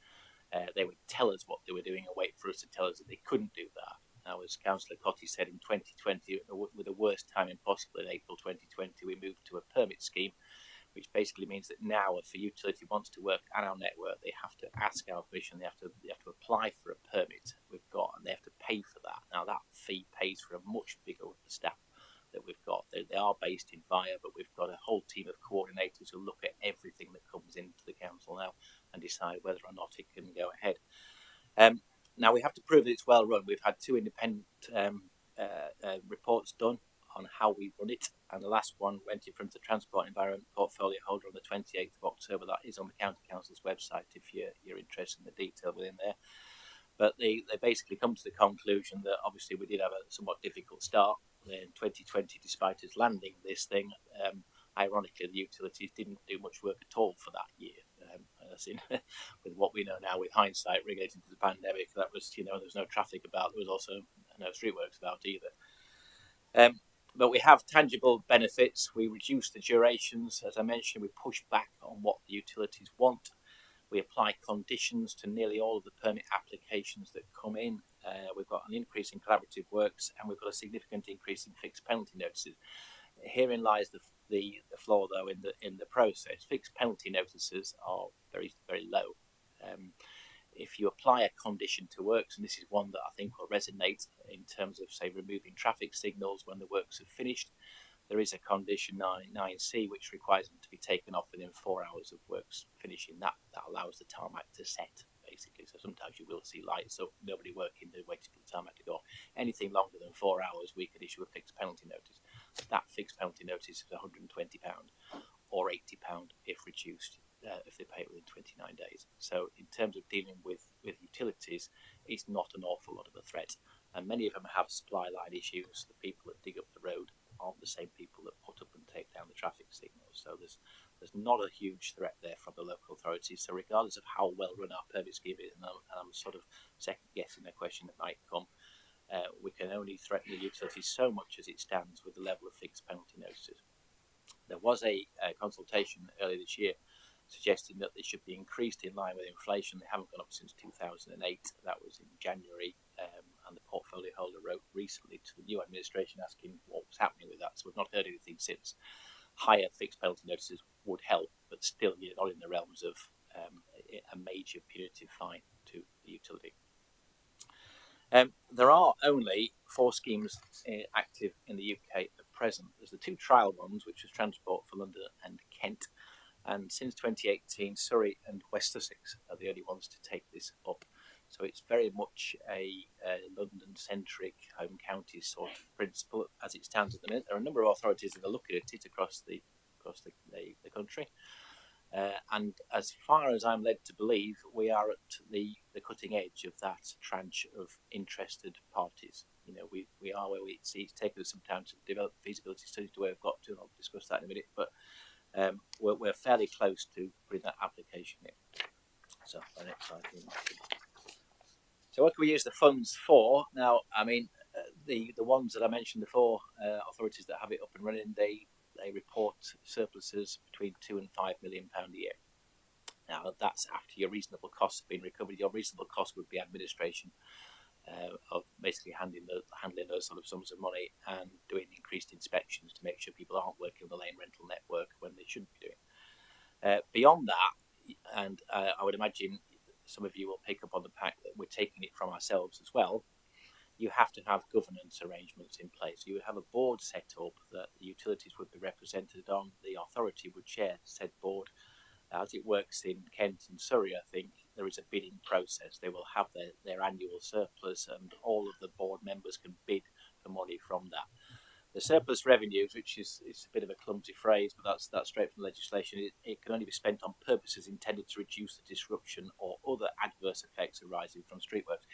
L: They would tell us what they were doing and wait for us to tell us that they couldn't do that. Now, as Councillor Cotty said, in 2020, with the worst timing possible in April 2020, we moved to a permit scheme, which basically means that now if a utility wants to work on our network, they have to ask our permission, they have to apply for a permit we've got, and they have to pay for that. Now, that fee pays for a much bigger staff that we've got. They are based in Via, but we've got a whole team of coordinators who look at everything that comes into the council now and decide whether or not it can go ahead. Now, we have to prove that it's well run. We've had 2 independent reports done on how we run it, and the last one went in front of the Transport Environment Portfolio Holder on the 28th of October. That is on the County Council's website if you're interested in the detail within there. But they basically come to the conclusion that obviously we did have a somewhat difficult start in 2020, despite us landing this thing. Ironically, the utilities didn't do much work at all for that year. As in, with what we know now with hindsight relating to the pandemic, that was, there was no traffic about. There was also no streetworks about either. But we have tangible benefits. We reduce the durations. As I mentioned, we push back on what the utilities want. We apply conditions to nearly all of the permit applications that come in. We've got an increase in collaborative works, and we've got a significant increase in fixed penalty notices. Herein lies the flaw, though, in the process. Fixed penalty notices are very, very low. If you apply a condition to works, and this is one that I think will resonate in terms of, say, removing traffic signals when the works are finished, there is a condition 9C which requires them to be taken off within 4 hours of works finishing. That allows the tarmac to set, basically. So sometimes you will see lights up, nobody working, they're waiting for the tarmac to go off. Anything longer than 4 hours, we could issue a fixed penalty notice. That fixed penalty notice is £120 or £80 if reduced, if they pay it within 29 days. So in terms of dealing with utilities, it's not an awful lot of a threat. And many of them have supply line issues. The people that dig up the road aren't the same people that put up and take down the traffic signals. So there's not a huge threat there from the local authorities. So regardless of how well run our permit scheme is, and I'm sort of second guessing a question that might come, we can only threaten the utilities so much as it stands with the level of fixed penalty notices. There was a consultation earlier this year suggesting that they should be increased in line with inflation. They haven't gone up since 2008. That was in January, and the portfolio holder wrote recently to the new administration asking what was happening with that. So we've not heard anything since. Higher fixed penalty notices would help, but still you're not in the realms of a major punitive fine to the utility. There are only 4 schemes active in the UK at present. There's the 2 trial ones, which was Transport for London and Kent. And since 2018, Surrey and West Sussex are the only ones to take this up. So it's very much a London-centric home county sort of principle as it stands at the minute. There are a number of authorities that are looking at it across the country. And as far as I'm led to believe, we are at the cutting edge of that tranche of interested parties. We are where we see it's taken us some time to develop feasibility studies to where we've got to, and I'll discuss that in a minute. But we're fairly close to putting that application in. So very exciting. So what can we use the funds for? Now, I mean, the ones that I mentioned, the 4 authorities that have it up and running, they report surpluses between £2 and £5 million a year. Now, that's after your reasonable costs have been recovered. Your reasonable cost would be administration of basically handling those sort of sums of money and doing increased inspections to make sure people aren't working on the lane rental network when they shouldn't be doing. Beyond that, and I would imagine some of you will pick up on the fact that we're taking it from ourselves as well, you have to have governance arrangements in place. You would have a board set up that the utilities would be represented on. The authority would chair said board. As it works in Kent and Surrey, I think there is a bidding process. They will have their annual surplus, and all of the board members can bid for money from that. The surplus revenues, which is a bit of a clumsy phrase, but that's straight from legislation, it can only be spent on purposes intended to reduce the disruption or other adverse effects arising from streetworks.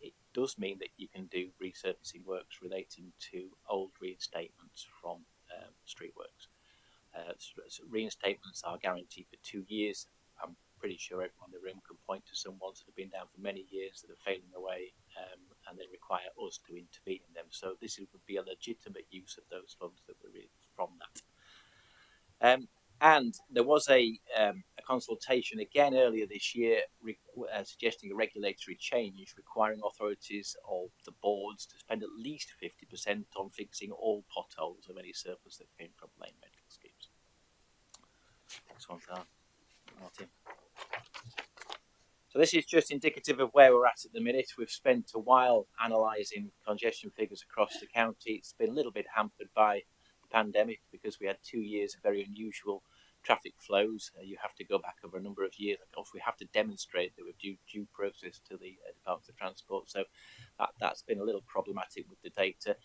L: It does mean that you can do resurfacing works relating to old reinstatements from streetworks. So reinstatements are guaranteed for 2 years. I'm pretty sure everyone in the room can point to some ones that have been down for many years that are failing away, and they require us to intervene in them. So this would be a legitimate use of those funds that were from that. And there was a consultation again earlier this year suggesting a regulatory change requiring authorities or the boards to spend at least 50% on fixing all potholes of any surplus that came from lane rental schemes. Next one, Martin. So this is just indicative of where we're at the minute. We've spent a while analysing congestion figures across the county. It's been a little bit hampered by the pandemic because we had 2 years of very unusual traffic flows. You have to go back over a number of years. Of course, we have to demonstrate that we've due process to the Department of Transport. So that's been a little problematic with the data.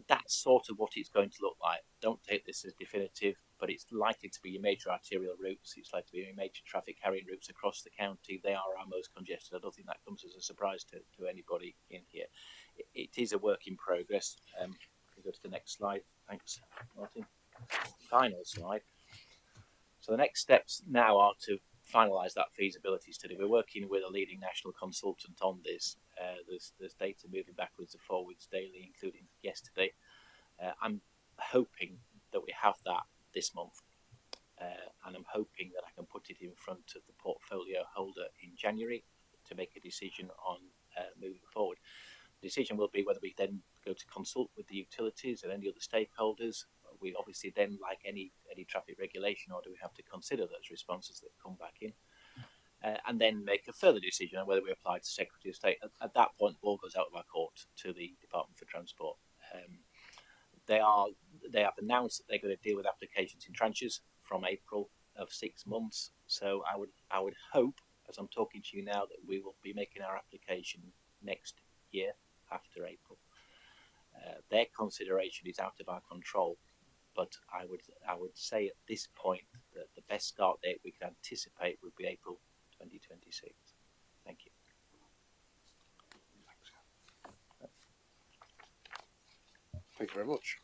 L: That's sort of what it's going to look like. Don't take this as definitive, but it's likely to be your major arterial routes. It's likely to be your major traffic carrying routes across the county. They are our most congested. I don't think that comes as a surprise to anybody in here. It is a work in progress. Can we go to the next slide? Thanks, Martin. Final slide. So the next steps now are to finalise that feasibility study. We're working with a leading national consultant on this. There's data moving backwards and forwards daily, including yesterday. I'm hoping that we have that this month, and I'm hoping that I can put it in front of the portfolio holder in January to make a decision on moving forward. The decision will be whether we then go to consult with the utilities and any other stakeholders. We obviously then, like any traffic regulation order, we have to consider those responses that come back in, and then make a further decision on whether we apply to Secretary of State. At that point, the ball goes out of our court to the Department for Transport. They have announced that they're going to deal with applications in tranches from April of 6 months. So I would hope, as I'm talking to you now, that we will be making our application next year after April. Their consideration is out of our control, but I would say at this point that the best start date we can anticipate would be April 2026. Thank you.
A: Thank you very much.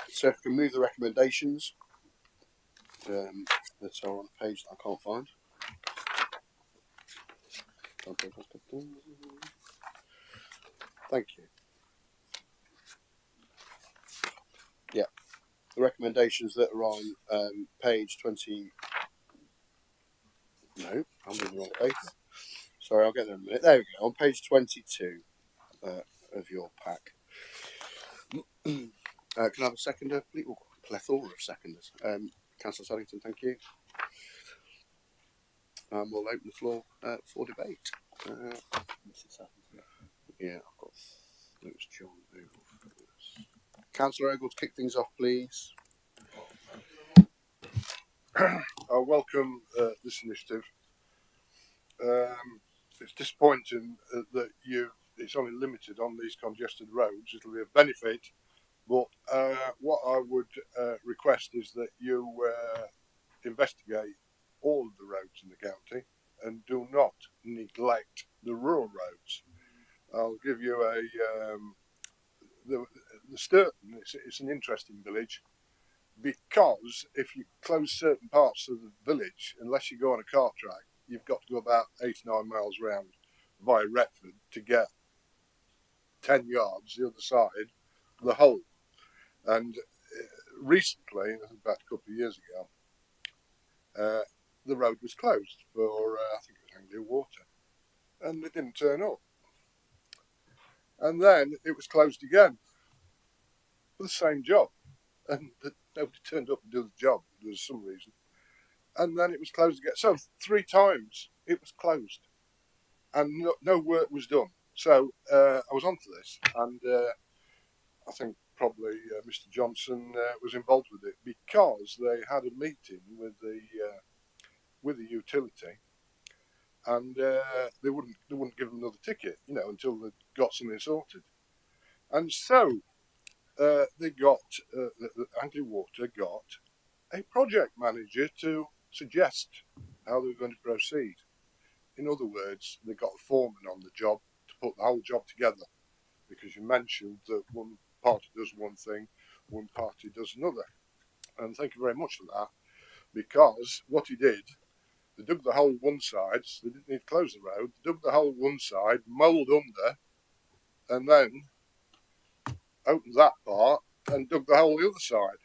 A: So if we can move the recommendations that are on a page that I can't find. Thank you. Yeah, the recommendations that are on page 20. No, I'm on the wrong paper. Sorry, I'll get there in a minute. There we go. On page 22 of your pack. Can I have a seconder, please? Oh, plethora of seconders. Councillor Saddington, thank you. We'll open the floor for debate. Yeah, I've got. It was John Ogle. Councillor Ogle, to kick things off, please.
M: I welcome this initiative. It's disappointing that it's only limited on these congested roads. It'll be a benefit, but what I would request is that you investigate all of the roads in the county and do not neglect the rural roads. I'll give you the Sturton. It's an interesting village, because if you close certain parts of the village, unless you go on a cart track, you've got to go about 8 or 9 miles round via Retford to get 10 yards the other side of the hole. And recently, about a couple of years ago, the road was closed for, I think it was Anglia Water, and they didn't turn up. And then it was closed again for the same job, and nobody turned up to do the job. There was some reason. And then it was closed again. So 3 times it was closed, and no work was done. So I was onto this, and I think probably Mr. Johnson was involved with it, because they had a meeting with the utility, and they wouldn't give them another ticket, until they got something sorted. And so they got the Anglia Water got a project manager to suggest how they were going to proceed. In other words, they got a foreman on the job to put the whole job together, because you mentioned that one party does one thing, one party does another. And thank you very much for that, because what he did They dug the hole one side, so they didn't need to close the road. They dug the hole one side, mould under, and then opened that part and dug the hole the other side.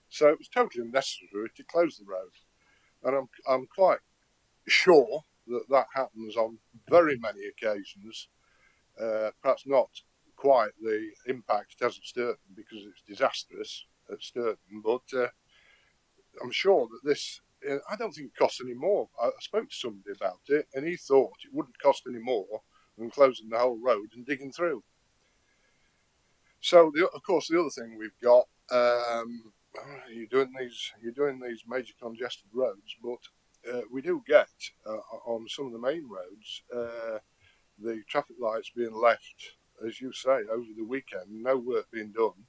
M: So it was totally unnecessary to close the road. And I'm quite sure that happens on very many occasions. Perhaps not quite the impact it has at Sturton because it's disastrous at Sturton, but I'm sure that this, I don't think it costs any more. I spoke to somebody about it and he thought it wouldn't cost any more than closing the whole road and digging through. So, of course, the other thing we've got, you're doing these major congested roads, but we do get on some of the main roads the traffic lights being left, as you say, over the weekend, no work being done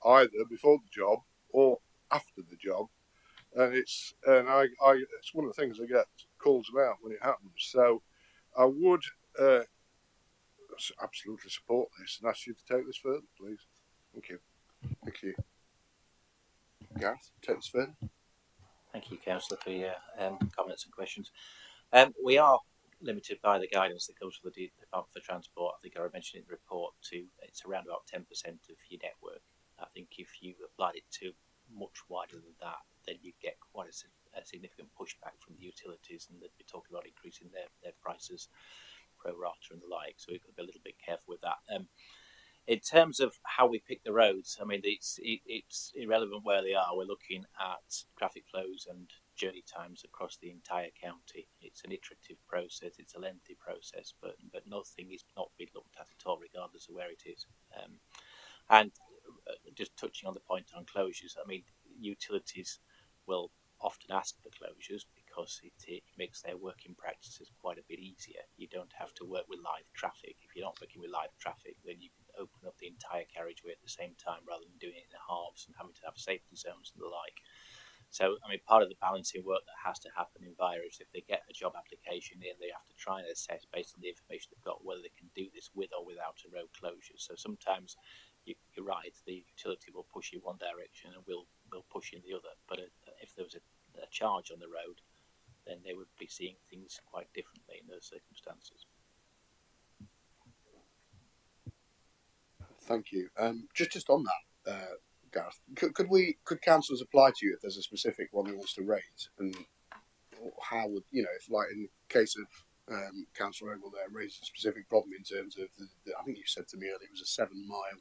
M: either before the job or after the job, and it's one of the things I get calls about when it happens. So I would absolutely support this and ask you to take this further, please. Thank you.
A: Thank you. Gareth, take this further.
L: Thank you, Councillor, for your comments and questions. We are limited by the guidance that comes from the Department for Transport. I think I mentioned in the report it's around about 10% of your network. I think if you applied it to much wider than that, then you get quite a significant pushback from the utilities, and they'd be talking about increasing their prices pro rata and the like. So we've got to be a little bit careful with that. In terms of how we pick the roads, I mean, it's irrelevant where they are. We're looking at traffic flows and journey times across the entire county. It's an iterative process. It's a lengthy process, but nothing is not being looked at all, regardless of where it is. And just touching on the point on closures, I mean, utilities will often ask for closures because it makes their working practices quite a bit easier. You don't have to work with live traffic. If you're not working with live traffic, then you can open up the entire carriageway at the same time rather than doing it in halves and having to have safety zones and the like. So, I mean, part of the balancing work that has to happen in VIA is if they get a job application in, they have to try and assess based on the information they've got whether they can do this with or without a road closure. So sometimes you're right, the utility will push you one direction and we'll push you in the other. But if there was a charge on the road, then they would be seeing things quite differently in those circumstances.
A: Thank you. Just on that, Gareth, could councillors apply to you if there's a specific one they wants to raise, and how would if, like in the case of Councillor Ogle there, raised a specific problem in terms of I think you said to me earlier it was a 7 mile.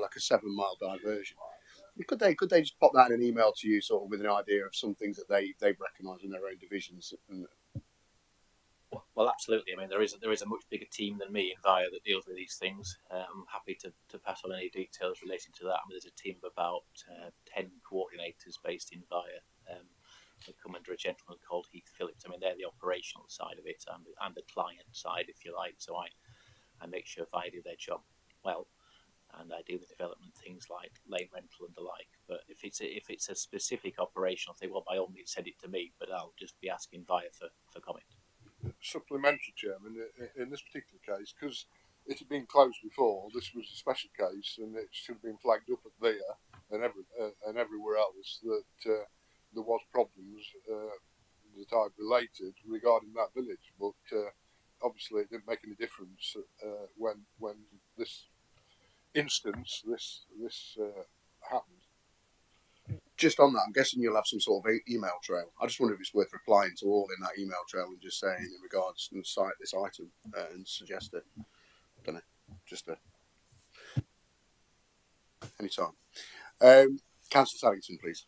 A: Like a 7 mile diversion. Could they just pop that in an email to you, sort of with an idea of some things that they've recognised in their own divisions?
L: Well, absolutely. I mean, there is a much bigger team than me in VIA that deals with these things. I'm happy to pass on any details relating to that. I mean, there's a team of about 10 coordinators based in VIA. They come under a gentleman called Heath Phillips. I mean, they're the operational side of it and the client side, if you like. So I make sure VIA do their job well, and I do the development things like lane rental and the like. But if it's a specific operational thing, well, by all means send it to me. But I'll just be asking VIA for comment.
M: Supplementary, Chairman, in this particular case, because it had been closed before, this was a special case, and it should have been flagged up at VIA and everywhere else that there was problems that I've related regarding that village. But obviously, it didn't make any difference when this instance happened.
A: Just on that, I'm guessing you'll have some sort of email trail. I just wonder if it's worth replying to all in that email trail and just saying in regards to cite this item and suggest it. I don't know, just any time. Councillor Saddington, please.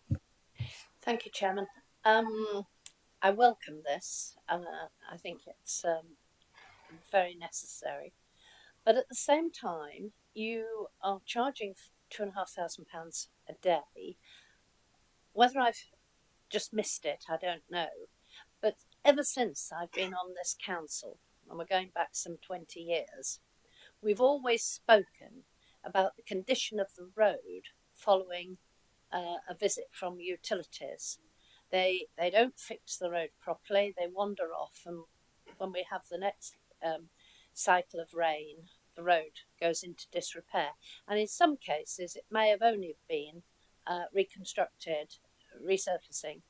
N: Thank you, Chairman. I welcome this. I think it's very necessary. But at the same time, you are charging £2,500 a day. Whether I've just missed it, I don't know. But ever since I've been on this council, and we're going back some 20 years, we've always spoken about the condition of the road following a visit from utilities. They don't fix the road properly, they wander off, and when we have the next cycle of rain, the road goes into disrepair. And in some cases, it may have only been reconstructed, resurfacing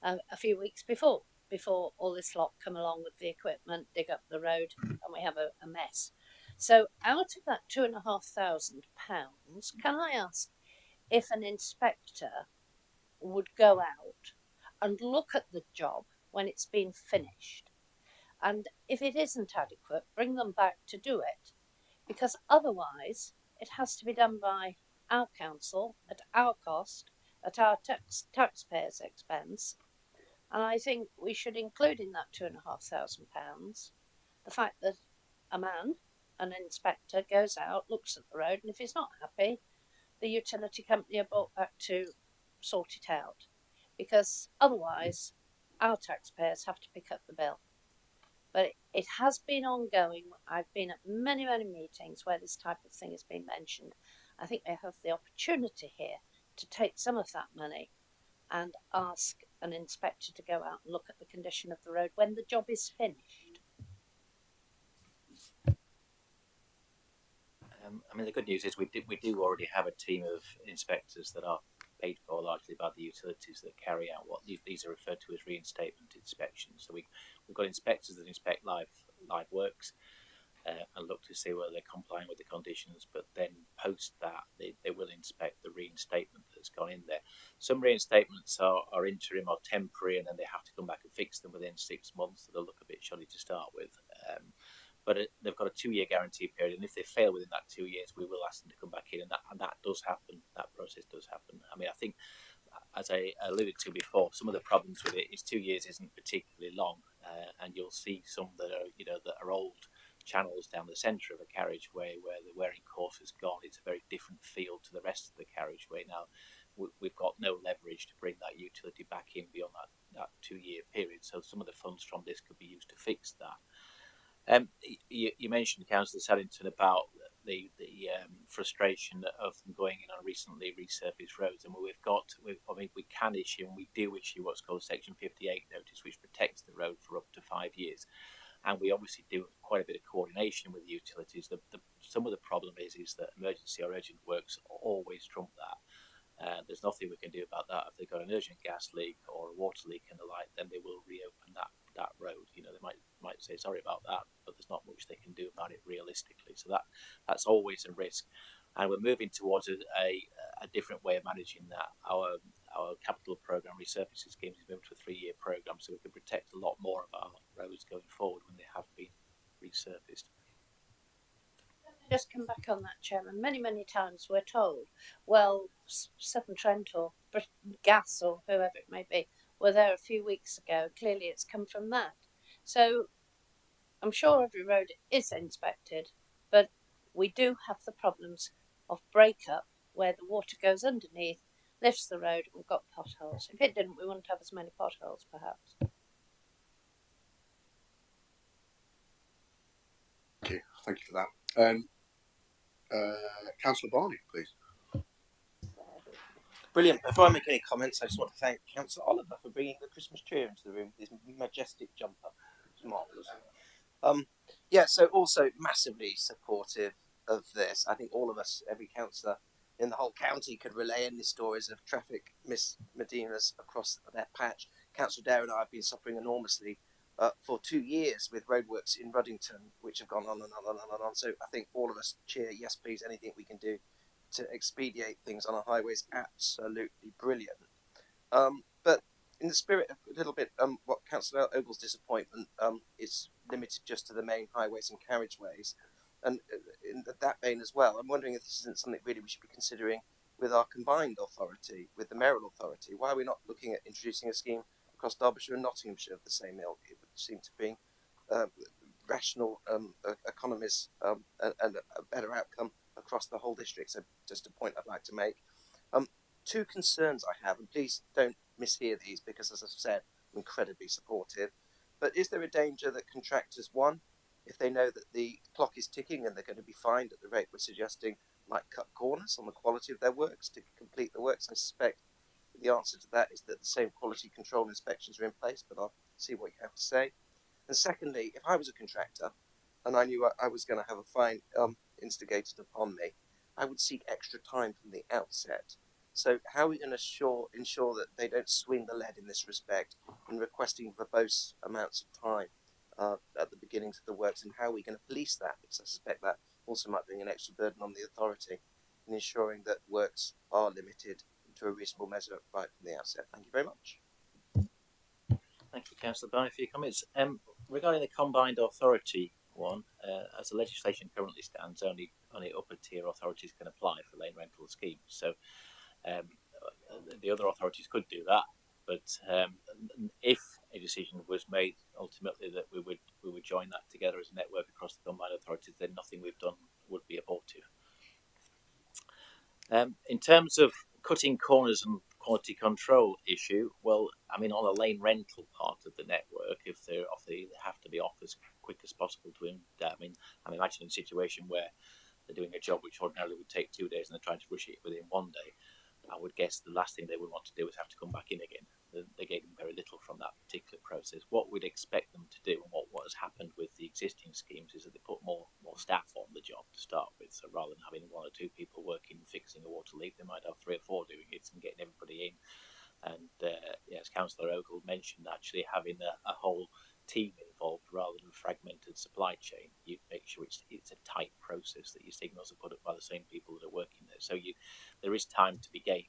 N: a few weeks before all this lot come along with the equipment, dig up the road, and we have a mess. So out of that £2,500, can I ask if an inspector would go out and look at the job when it's been finished, and if it isn't adequate, bring them back to do it, because otherwise it has to be done by our council at our cost, at our taxpayers' expense. And I think we should include in that £2,500 the fact that an inspector, goes out, looks at the road, and if he's not happy, the utility company are brought back to sort it out, because otherwise our taxpayers have to pick up the bill. But it has been ongoing. I've been at many meetings where this type of thing has been mentioned. I think we have the opportunity here to take some of that money and ask an inspector to go out and look at the condition of the road when the job is finished.
L: I mean, the good news is we do already have a team of inspectors that are paid for largely by the utilities that carry out what these are referred to as reinstatement inspections. So we've got inspectors that inspect live works and look to see whether they're complying with the conditions, but then post that they will inspect the reinstatement that's gone in there. Some reinstatements are interim or temporary, and then they have to come back and fix them within 6 months, so they'll look a bit shoddy to start with. But they've got a 2-year guarantee period, and if they fail within that 2 years, we will ask them to come back in, and that does happen. That process does happen. I mean, I think, as I alluded to before, some of the problems with it is 2 years isn't particularly long, and you'll see some that are old channels down the centre of a carriageway where the wearing course has gone. It's a very different feel to the rest of the carriageway now. We've got no leverage to bring that utility back in beyond that 2-year period, so some of the funds from this could be used to fix that. You mentioned, Councillor Saddington, about the frustration of them going in on recently resurfaced roads, and we can issue, and we do issue what's called a Section 58 notice, which protects the road for up to 5 years. And we obviously do quite a bit of coordination with the utilities. Some of the problem is that emergency or urgent works always trump that. There's nothing we can do about that. If they've got an urgent gas leak or a water leak and the like, then they will reopen that road. They might say sorry about that, but there's not much they can do about it realistically. So that's always a risk, and we're moving towards a different way of managing that. Our capital program resurfacing schemes is moving to a 3-year program, so we can protect a lot more of our roads going forward when they have been resurfaced.
N: Just come back on that, Chairman. Many times we're told, well, Severn Trent or Gas or whoever it may be were there a few weeks ago. Clearly it's come from that. So I'm sure every road is inspected, but we do have the problems of break-up where the water goes underneath, lifts the road, and we've got potholes. If it didn't, we wouldn't have as many potholes, perhaps.
A: Thank you for that. Councillor Barney, please.
O: Brilliant. Before I make any comments, I just want to thank Councillor Oliver for bringing the Christmas tree into the room, his majestic jumper. It's marvellous. So also massively supportive of this. I think all of us, every councillor in the whole county, could relay any stories of traffic misdemeanours across their patch. Councillor Dare and I have been suffering enormously for 2 years with roadworks in Ruddington, which have gone on and on and on and on. So I think all of us cheer, yes please, anything we can do to expedite things on our highways, absolutely brilliant. But in the spirit of a little bit what Councillor Ogle's disappointment, is limited just to the main highways and carriageways, and in that vein as well, I'm wondering if this isn't something really we should be considering with our combined authority, with the mayoral authority. Why are we not looking at introducing a scheme across Derbyshire and Nottinghamshire of the same ilk? It would seem to bring rational economies and a better outcome across the whole district. So just a point I'd like to make. 2 concerns I have, and please don't mishear these, because as I've said, I'm incredibly supportive. But is there a danger that contractors, one, if they know that the clock is ticking and they're going to be fined at the rate we're suggesting, might cut corners on the quality of their works to complete the works? I suspect the answer to that is that the same quality control inspections are in place, but I'll see what you have to say. And secondly, if I was a contractor and I knew I was going to have a fine instigated upon me, I would seek extra time from the outset So how are we going to ensure that they don't swing the lead in this respect in requesting verbose amounts of time at the beginnings of the works, and how are we going to police that? Because I suspect that also might bring an extra burden on the authority in ensuring that works are limited to a reasonable measure right from the outset. Thank you very much.
L: Thank you, Councillor Barney, for your comments. Regarding the combined authority one, as the legislation currently stands, only upper tier authorities can apply for lane rental schemes. So the other authorities could do that, but if a decision was made ultimately that we would join that together as a network across the combined authorities, then nothing we've done would be abortive. In terms of cutting corners and quality control issue, well, I mean, on the lane rental part of the network, if they have to be off as quick as possible to him. I mean, I'm imagining a situation where they're doing a job which ordinarily would take 2 days and they're trying to rush it within 1 day. I would guess the last thing they would want to do is have to come back in again. They gain very little from that particular process. What we'd expect them to do, and what has happened with the existing schemes, is that they put more staff on the job to start with. So rather than having 1 or 2 people working fixing a water leak, they might have 3 or 4 doing it and getting everybody in. And as Councillor Ogle mentioned, actually having a whole team involved rather than a fragmented supply chain, you make sure it's a tight process, that your signals are put up by the same people that are working there. So there is time to be gained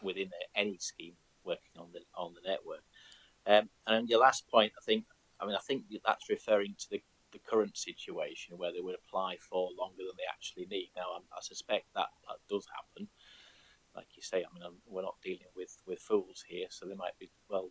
L: within any scheme working on the network. And your last point, I think that's referring to the current situation where they would apply for longer than they actually need. Now, I suspect that does happen. Like you say, I mean, we're not dealing with fools here, so they might be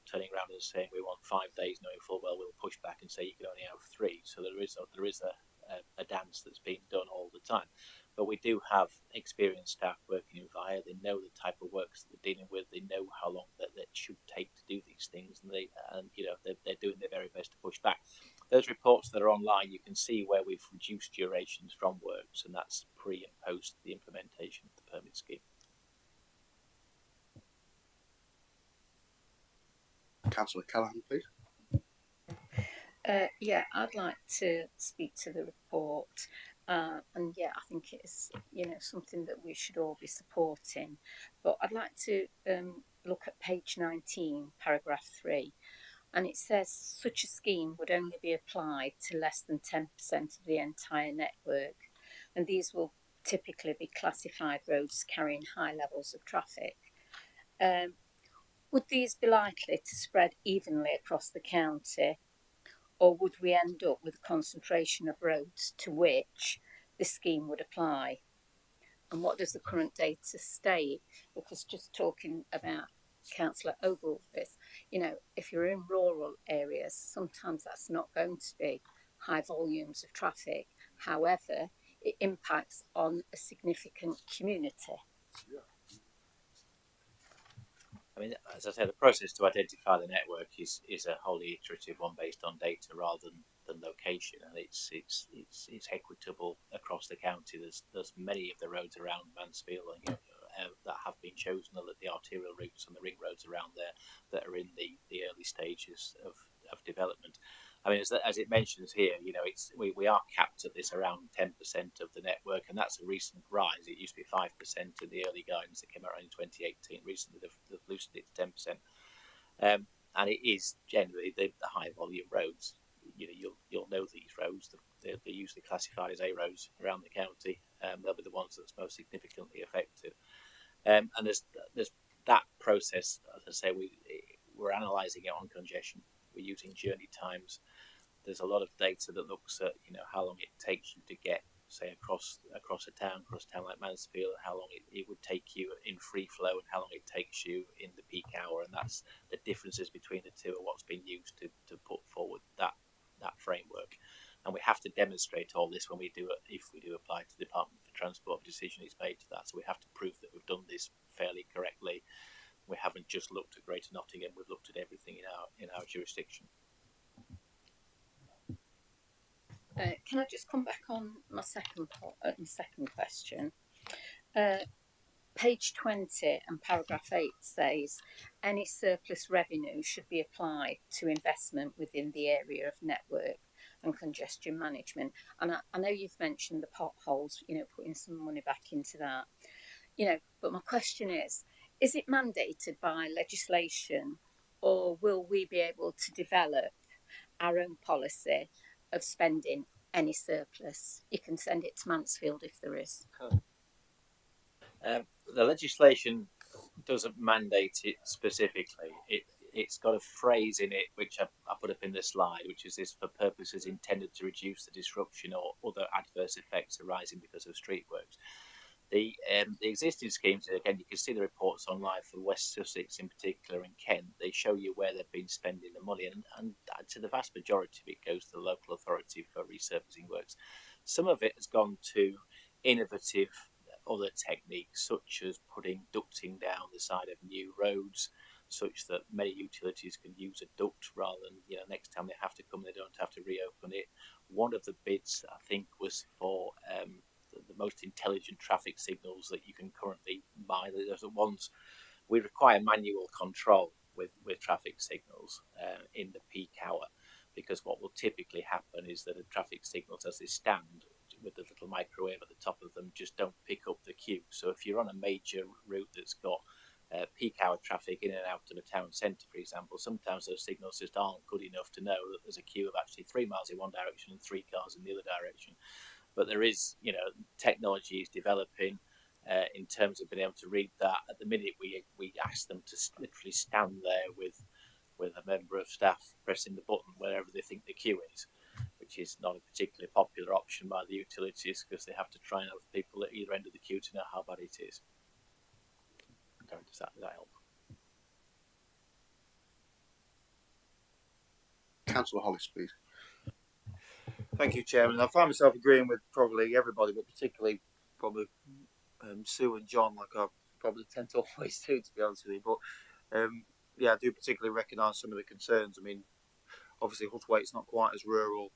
L: turning around and saying we want 5 days, knowing full well we'll push back and say you can only have 3. So there is a dance that's being done all the time. But we do have experienced staff working in Via. They know the type of works that they're dealing with. They know how long that should take to do these things, and they're doing their very best to push back. Those reports that are online, you can see where we've reduced durations from works, and that's pre and post the implementation of the permit scheme.
A: Councillor Callaghan, please.
E: I'd like to speak to the report, and I think it's something that we should all be supporting. But I'd like to look at page 19, paragraph 3, and it says such a scheme would only be applied to less than 10% of the entire network, and these will typically be classified roads carrying high levels of traffic. Would these be likely to spread evenly across the county, or would we end up with a concentration of roads to which this scheme would apply? And what does the current data state? Because just talking about Councillor Oglethorpe, if you're in rural areas, sometimes that's not going to be high volumes of traffic. However, it impacts on a significant community.
M: Yeah.
L: I mean, as I said, the process to identify the network is a wholly iterative one based on data rather than location, and it's equitable across the county. There's many of the roads around Mansfield that have been chosen, the arterial routes and the ring roads around there that are in the early stages of development. I mean, as it mentions here, we are capped at this around 10% of the network, and that's a recent rise. It used to be 5% in the early guidance that came out in 2018. Recently, they've loosened it to 10%, and it is generally the high volume roads. You'll know these roads. They're usually classified as A roads around the county. They'll be the ones that's most significantly affected. And there's that process. As I say, we're analysing it on congestion. We're using journey times. There's a lot of data that looks at how long it takes you to get, say, across a town like Mansfield, how long it would take you in free flow, and how long it takes you in the peak hour, and that's the differences between the two and what's been used to put forward that framework. And we have to demonstrate all this when if we do apply to the Department for Transport. A decision is made to that, so we have to prove that we've done this fairly correctly. We haven't just looked at Greater Nottingham; we've looked at everything in our jurisdiction.
E: Can I just come back on my second question? Page 20 and paragraph 8 says any surplus revenue should be applied to investment within the area of network and congestion management. And I know you've mentioned the potholes, putting some money back into that. But my question is it mandated by legislation, or will we be able to develop our own policy of spending any surplus? You can send it to Mansfield if there is.
L: The legislation doesn't mandate it specifically. It's got a phrase in it which I put up in the slide, which is this: for purposes intended to reduce the disruption or other adverse effects arising because of street works. The existing schemes, again, you can see the reports online for West Sussex in particular and Kent. They show you where they've been spending the money, and to the vast majority of it goes to the local authority for resurfacing works. Some of it has gone to innovative other techniques, such as putting ducting down the side of new roads, such that many utilities can use a duct rather than, next time they have to come, they don't have to reopen it. One of the bids, I think, was for the most intelligent traffic signals that you can currently buy. There's the ones we require manual control with traffic signals in the peak hour, because what will typically happen is that the traffic signals, as they stand with the little microwave at the top of them, just don't pick up the queue. So if you're on a major route that's got peak hour traffic in and out of a town centre, for example, sometimes those signals just aren't good enough to know that there's a queue of actually 3 miles in one direction and 3 cars in the other direction. But there is, technology is developing in terms of being able to read that. At the minute, we ask them to literally stand there with a member of staff pressing the button wherever they think the queue is, which is not a particularly popular option by the utilities, because they have to try and have people at either end of the queue to know how bad it is. Does that help?
A: Councillor Hollis, please.
I: Thank you, Chairman. I find myself agreeing with probably everybody, but particularly probably Sue and John, like I probably tend to always do, to be honest with you. But I do particularly recognise some of the concerns. I mean, obviously Huthwaite's not quite as rural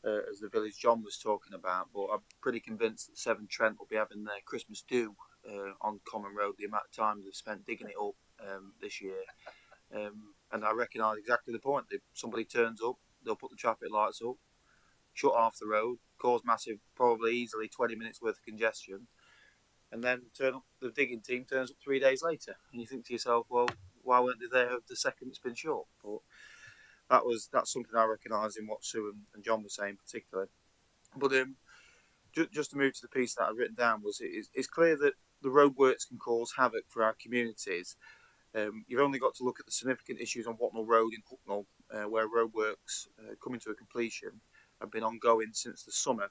I: as the village John was talking about, but I'm pretty convinced that Severn Trent will be having their Christmas do on Common Road, the amount of time they've spent digging it up this year. And I recognise exactly the point. If somebody turns up, they'll put the traffic lights up, shut off the road, cause massive, probably easily 20 minutes worth of congestion, and then the digging team turns up 3 days later, and you think to yourself, well, why weren't they there the second it's been shut? But that's something I recognise in what Sue and John were saying particularly. But just to move to the piece that I've written down, it's clear that the roadworks can cause havoc for our communities. You've only got to look at the significant issues on Watnall Road in Hucknall, where roadworks coming to a completion have been ongoing since the summer.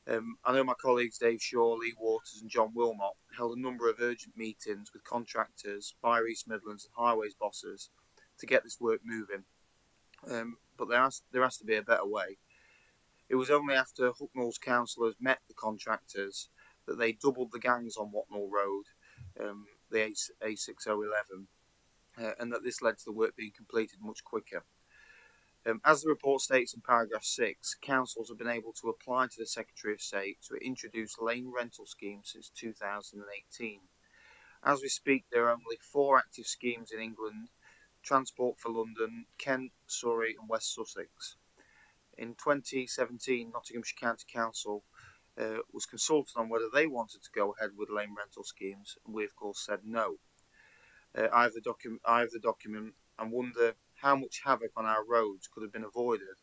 I: I know my colleagues Dave Shaw, Lee Waters and John Wilmot held a number of urgent meetings with contractors, Fire East Midlands and highways bosses to get this work moving. But there has to be a better way. It was only after Hucknall's councillors met the contractors that they doubled the gangs on Watnall Road, the A6011, and that this led to the work being completed much quicker. As the report states in paragraph 6, councils have been able to apply to the Secretary of State to introduce lane rental schemes since 2018. As we speak, there are only 4 active schemes in England: Transport for London, Kent, Surrey and West Sussex. In 2017, Nottinghamshire County Council was consulted on whether they wanted to go ahead with lane rental schemes, and we of course said no. I have the document and wonder how much havoc on our roads could have been avoided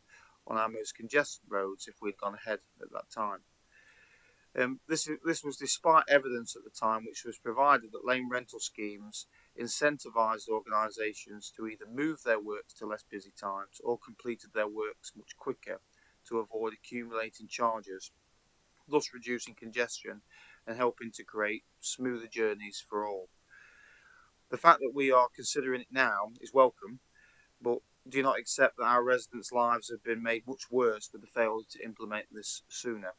I: on our most congested roads if we'd gone ahead at that time. This was despite evidence at the time which was provided that lane rental schemes incentivised organisations to either move their works to less busy times or completed their works much quicker to avoid accumulating charges, thus reducing congestion and helping to create smoother journeys for all. The fact that we are considering it now is welcome, but do not accept that our residents' lives have been made much worse with the failure to implement this sooner.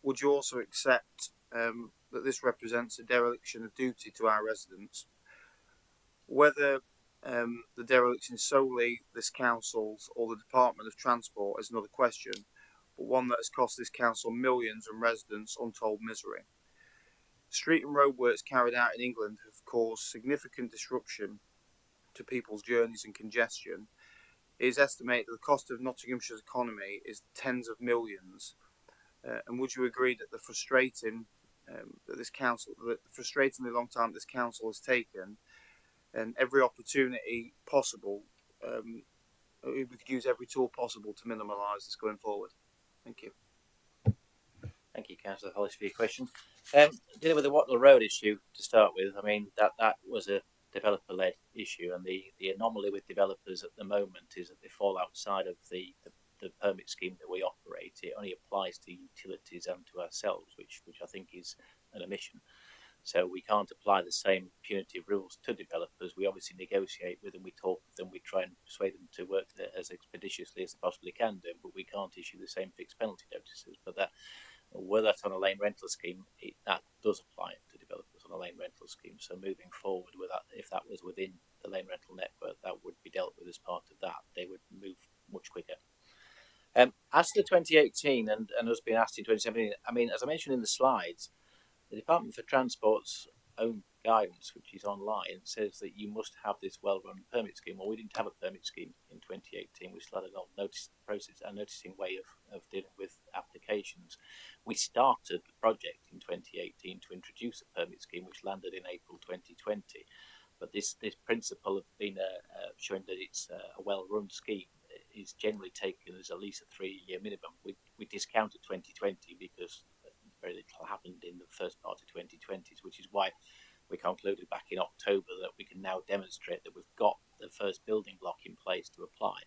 I: Would you also accept that this represents a dereliction of duty to our residents? Whether the dereliction is solely this council's or the Department of Transport is another question, but one that has cost this council millions and residents untold misery. Street and road works carried out in England have caused significant disruption to people's journeys and congestion. It is estimated that the cost of Nottinghamshire's economy is tens of millions. And would you agree that the frustrating that this council, that the frustratingly long time this council has taken, and every opportunity possible, we could use every tool possible to minimise this going forward. Thank you.
L: Thank you, Councillor Hollis, for your question. Dealing with the Wattle Road issue to start with, I mean, that was a developer-led issue, and the anomaly with developers at the moment is that they fall outside of the permit scheme that we operate. It only applies to utilities and to ourselves, which I think is an omission. So we can't apply the same punitive rules to developers. We obviously negotiate with them, we talk with them, we try and persuade them to work as expeditiously as they possibly can do, but we can't issue the same fixed penalty notices. But that, whether that's on a lane rental scheme, that does apply to developers on a lane rental scheme. So moving forward with that, if that was within the lane rental network, that would be dealt with as part of that. They would move much quicker. As to 2018 and us being asked in 2017, I mean, as I mentioned in the slides, the Department for Transport's own guidance, which is online, says that you must have this well-run permit scheme. Well, we didn't have a permit scheme in 2018. We still had an old noticing way of dealing with applications. We started the project in 2018 to introduce a permit scheme, which landed in April 2020. But this principle of being showing that it's a well-run scheme is generally taken as at least a 3-year minimum. We discounted 2020 because very little happened in the first part of 2020s, which is why we concluded back in October that we can now demonstrate that we've got the first building block in place to apply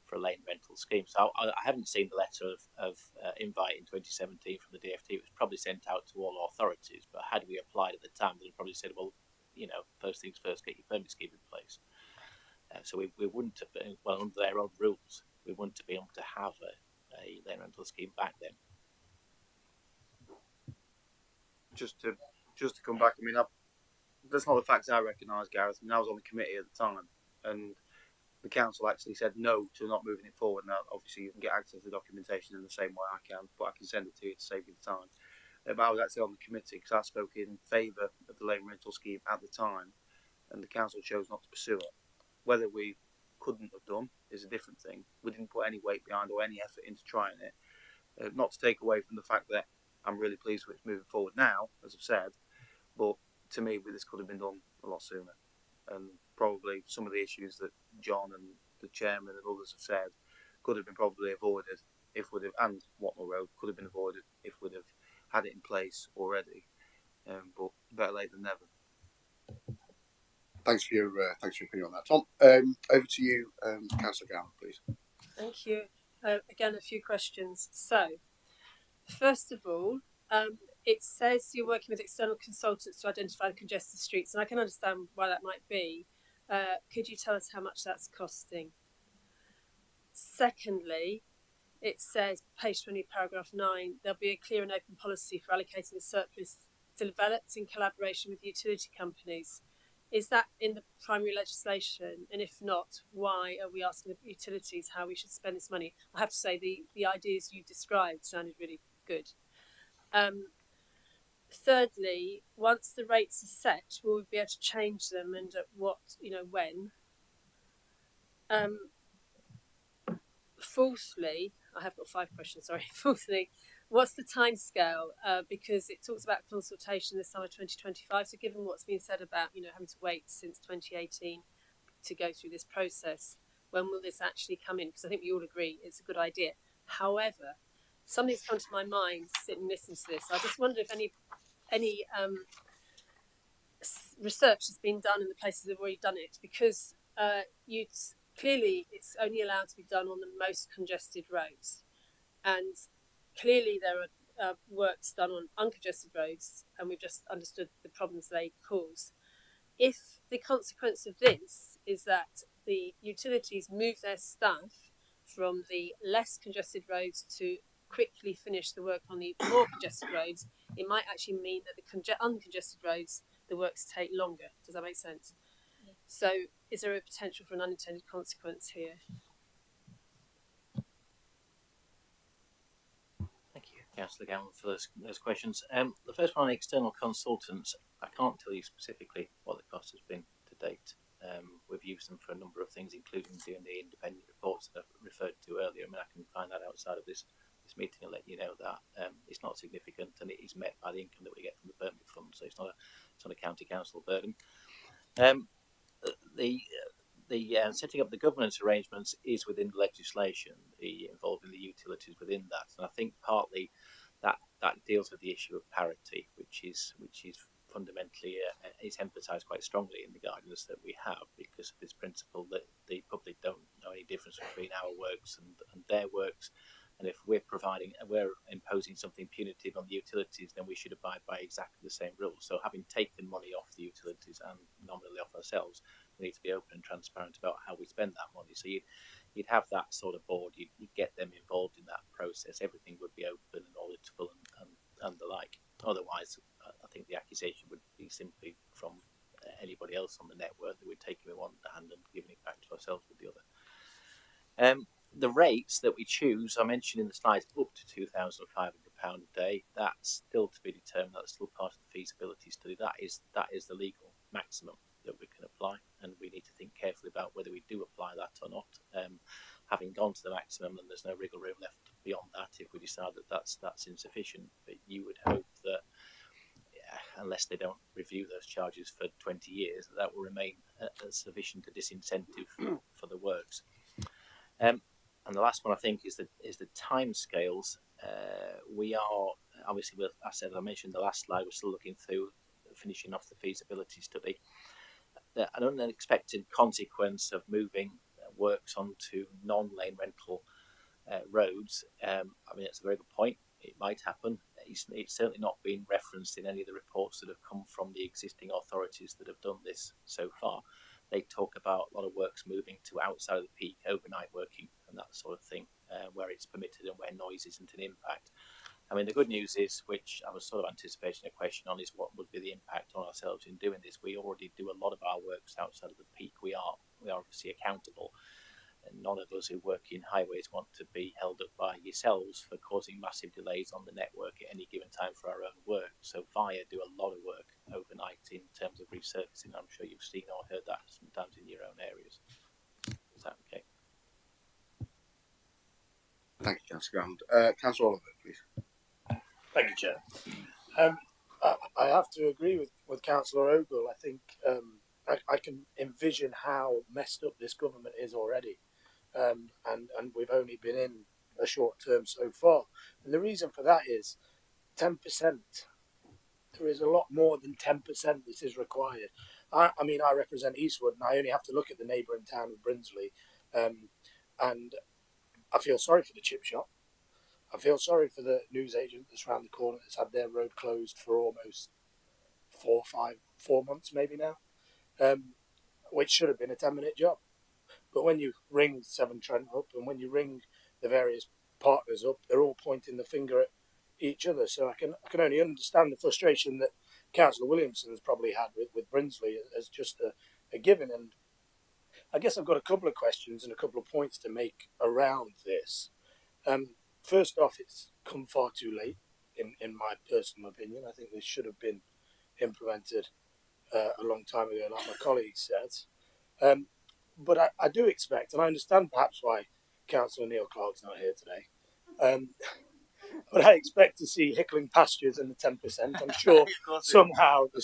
L: for a lane rental scheme. So I haven't seen the letter of invite in 2017 from the DFT. It was probably sent out to all authorities, but had we applied at the time, they'd probably said, well, you know, first things first, get your permit scheme in place. So we wouldn't have been, well, under their own rules, we wouldn't have been able to have a lane rental scheme back then.
I: Just to come back, I mean, that's not the facts I recognise, Gareth. I mean, I was on the committee at the time, and the council actually said no to not moving it forward. Now, obviously, you can get access to the documentation in the same way I can, but I can send it to you to save you the time. But I was actually on the committee because I spoke in favour of the lane rental scheme at the time, and the council chose not to pursue it. Whether we couldn't have done is a different thing. We didn't put any weight behind or any effort into trying it. Not to take away from the fact that I'm really pleased with it moving forward now, as I've said, but to me, this could have been done a lot sooner. And probably some of the issues that John and the chairman and others have said could have been probably avoided if we'd have, and Watnell Road could have been avoided if we'd have had it in place already. But better late than never.
A: Thanks for your opinion on that, Tom. Over to you, Councillor Gowan, please.
G: Thank you. Again, a few questions. So, first of all, it says you're working with external consultants to identify the congested streets, and I can understand why that might be. Could you tell us how much that's costing? Secondly, it says, page 20, paragraph 9, there'll be a clear and open policy for allocating the surplus developed in collaboration with utility companies. Is that in the primary legislation? And if not, why are we asking the utilities how we should spend this money? I have to say the ideas you described sounded really good. Thirdly, once the rates are set, will we be able to change them, and at what, when? Fourthly, I have got 5 questions, sorry. Fourthly, what's the timescale? Because it talks about consultation this summer 2025. So given what's been said about, having to wait since 2018 to go through this process, when will this actually come in? Because I think we all agree it's a good idea. However, something's come to my mind sitting listening to this. I just wonder if any research has been done in the places that have already done it, because clearly it's only allowed to be done on the most congested roads, and clearly there are works done on uncongested roads, and we've just understood the problems they cause. If the consequence of this is that the utilities move their staff from the less congested roads to quickly finish the work on the more congested roads, it might actually mean that the uncongested roads, the works take longer. Does that make sense? Yeah. So is there a potential for an unintended consequence here?
L: Thank you, Councillor Gowan, for those questions. The first one on external consultants, I can't tell you specifically what the cost has been to date. We've used them for a number of things, including doing the independent reports that I've referred to earlier. I mean, I can find that outside of this this meeting and let you know that it's not significant, and it is met by the income that we get from the permit fund. So it's not a county council burden. The setting up the governance arrangements is within the legislation, involving the utilities within that, and I think partly that deals with the issue of parity, which is fundamentally is emphasised quite strongly in the guidance that we have, because of this principle that the public don't know any difference between our works and their works. And if we're imposing something punitive on the utilities, then we should abide by exactly the same rules. So having taken money off the utilities and nominally off ourselves, we need to be open and transparent about how we spend that money. So you'd have that sort of board, you'd get them involved in that process. Everything would be open and auditable and the like. Otherwise, I think the accusation would be simply from anybody else on the network that we're taking with one hand and giving it back to ourselves with the other. The rates that we choose, I mentioned in the slides, up to £2,500 a day. That's still to be determined. That's still part of the feasibility study. That is the legal maximum that we can apply, and we need to think carefully about whether we do apply that or not. Having gone to the maximum, then there's no wriggle room left beyond that if we decide that that's insufficient. But you would hope that, unless they don't review those charges for 20 years, that will remain sufficient a disincentive for the works. And the last one, I think, is the timescales. We are obviously, as I mentioned in the last slide, we're still looking through finishing off the feasibility study. An unexpected consequence of moving works onto non-lane rental roads. I mean, it's a very good point. It might happen. It's certainly not been referenced in any of the reports that have come from the existing authorities that have done this so far. They talk about a lot of works moving to outside of the peak, overnight working and that sort of thing, where it's permitted and where noise isn't an impact. I mean, the good news is, which I was sort of anticipating a question on, is what would be the impact on ourselves in doing this. We already do a lot of our works outside of the peak. We are obviously accountable. And none of us who work in highways want to be held up by yourselves for causing massive delays on the network at any given time for our own work. So Via do a lot of work overnight in terms of resurfacing. I'm sure you've seen or heard that sometimes in your own areas. Is that okay?
A: Thank you, Councillor Grant. Councillor Oliver, please.
H: Thank you, Chair. I have to agree with Councillor Ogle. I think I can envision how messed up this government is already. And we've only been in a short term so far. And the reason for that is 10%. There is a lot more than 10% that is required. I mean, I represent Eastwood, and I only have to look at the neighbouring town of Brinsley, and I feel sorry for the chip shop. I feel sorry for the newsagent that's around the corner that's had their road closed for almost 4 months maybe now, which should have been a 10-minute job. But when you ring Severn Trent up and when you ring the various partners up, they're all pointing the finger at each other. So I can only understand the frustration that Councillor Williamson's probably had with Brinsley as just a given. And I guess I've got a couple of questions and a couple of points to make around this. First off, it's come far too late, in my personal opinion. I think this should have been implemented a long time ago, like my colleague said. But I do expect, and I understand perhaps why Councillor Neil Clark's not here today, but I expect to see Hickling pastures in the 10%. I'm sure somehow the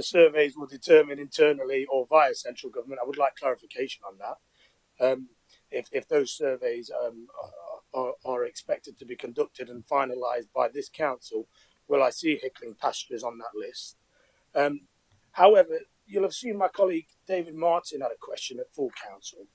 H: surveys will determine internally or via central government. I would like clarification on that. If those surveys are expected to be conducted and finalised by this council, will I see Hickling pastures on that list? However, you'll have seen my colleague David Martin had a question at full council,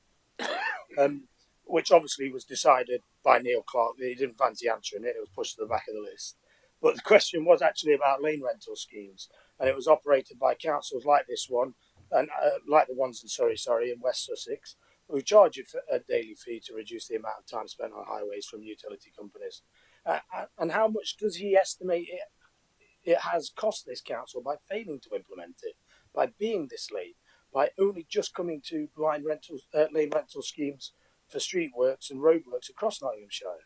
H: which obviously was decided by Neil Clark. He didn't fancy answering it. It was pushed to the back of the list. But the question was actually about lane rental schemes, and it was operated by councils like this one, and like the ones in Surrey in West Sussex, who charge a daily fee to reduce the amount of time spent on highways from utility companies. And how much does he estimate it has cost this council by failing to implement it, by being this late, by only just coming to lane rental schemes for street works and road works across Nottinghamshire?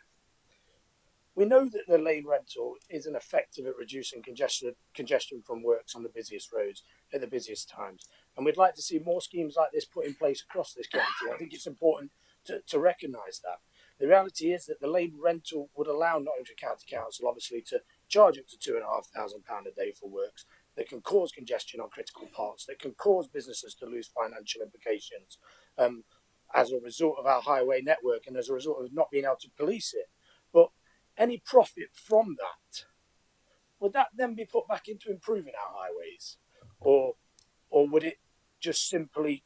H: We know that the lane rental isn't effective at reducing congestion from works on the busiest roads at the busiest times, and we'd like to see more schemes like this put in place across this county. I think it's important to recognise that. The reality is that the lane rental would allow Nottinghamshire County Council, obviously, to charge up to £2,500 a day for works that can cause congestion on critical parts, that can cause businesses to lose financial implications as a result of our highway network and as a result of not being able to police it. But any profit from that, would that then be put back into improving our highways? Or would it just simply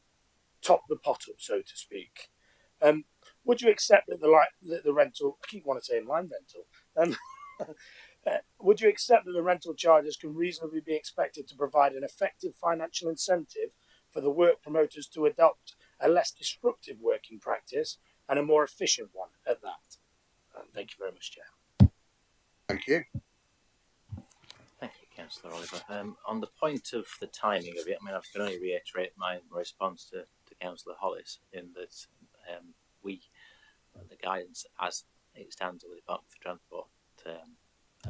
H: top the pot up, so to speak? Would you accept that the rental, I keep wanting to say line rental, would you accept that the rental charges can reasonably be expected to provide an effective financial incentive for the work promoters to adopt a less disruptive working practice and a more efficient one at that? Thank you very much, Chair.
A: Thank you.
L: Thank you, Councillor Oliver. On the point of the timing of it, I mean, I can only reiterate my response to Councillor Hollis in that the guidance as it stands with the Department for Transport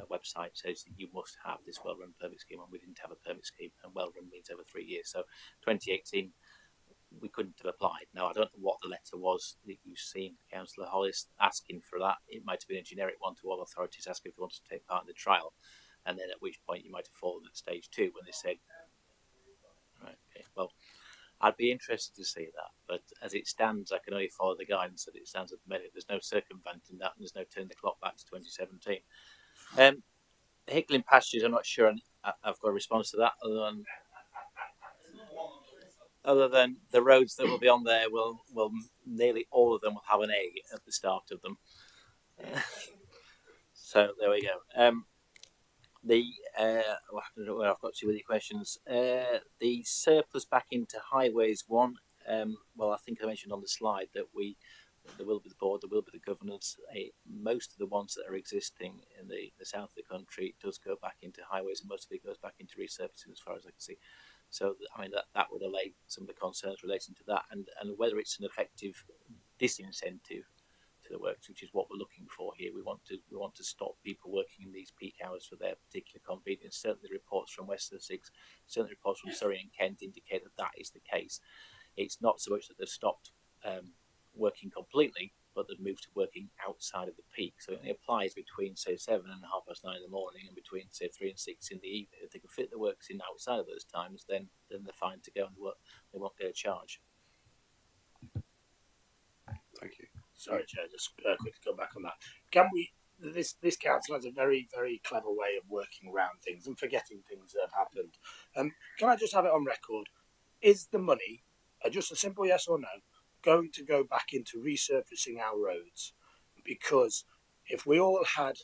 L: website says that you must have this well-run permit scheme, and we didn't have a permit scheme, and well-run means over 3 years. So 2018, we couldn't have applied. Now, I don't know what the letter was that you've seen, Councillor Hollis, asking for that. It might have been a generic one to all authorities asking if they wanted to take part in the trial, and then at which point you might have fallen at stage 2 when they said, right, okay, well, I'd be interested to see that, but as it stands, I can only follow the guidance that it stands at the minute. There's no circumventing that, and there's no turning the clock back to 2017. Hickling pastures, I'm not sure I've got a response to that, other than the roads that will be on there will nearly all of them will have an A at the start of them. So there we go. I don't know where I've got to with your questions. The surplus back into highways one. Well, I think I mentioned on the slide that there will be the board, there will be the governance. Most of the ones that are existing in the south of the country does go back into highways, and most of it goes back into resurfacing, as far as I can see. So, I mean, that would allay some of the concerns relating to that, and whether it's an effective disincentive to the works, which is what we're looking for here. We want to stop people working in these peak hours for their particular convenience. Certainly, reports from West Sussex, certainly reports from Surrey and Kent indicate that is the case. It's not so much that they've stopped working completely, but they've moved to working outside of the peak. So it only applies between, say, 7 and 9:30 in the morning and between, say, 3 and 6 in the evening. If they can fit the works in outside of those times, then they're fine to go and work. They won't get a charge.
H: Thank you. Sorry, Chair, just quickly go back on that. Can we? This council has a very, very clever way of working around things and forgetting things that have happened. Can I just have it on record? Is the money, just a simple yes or no, going to go back into resurfacing our roads? Because if we all had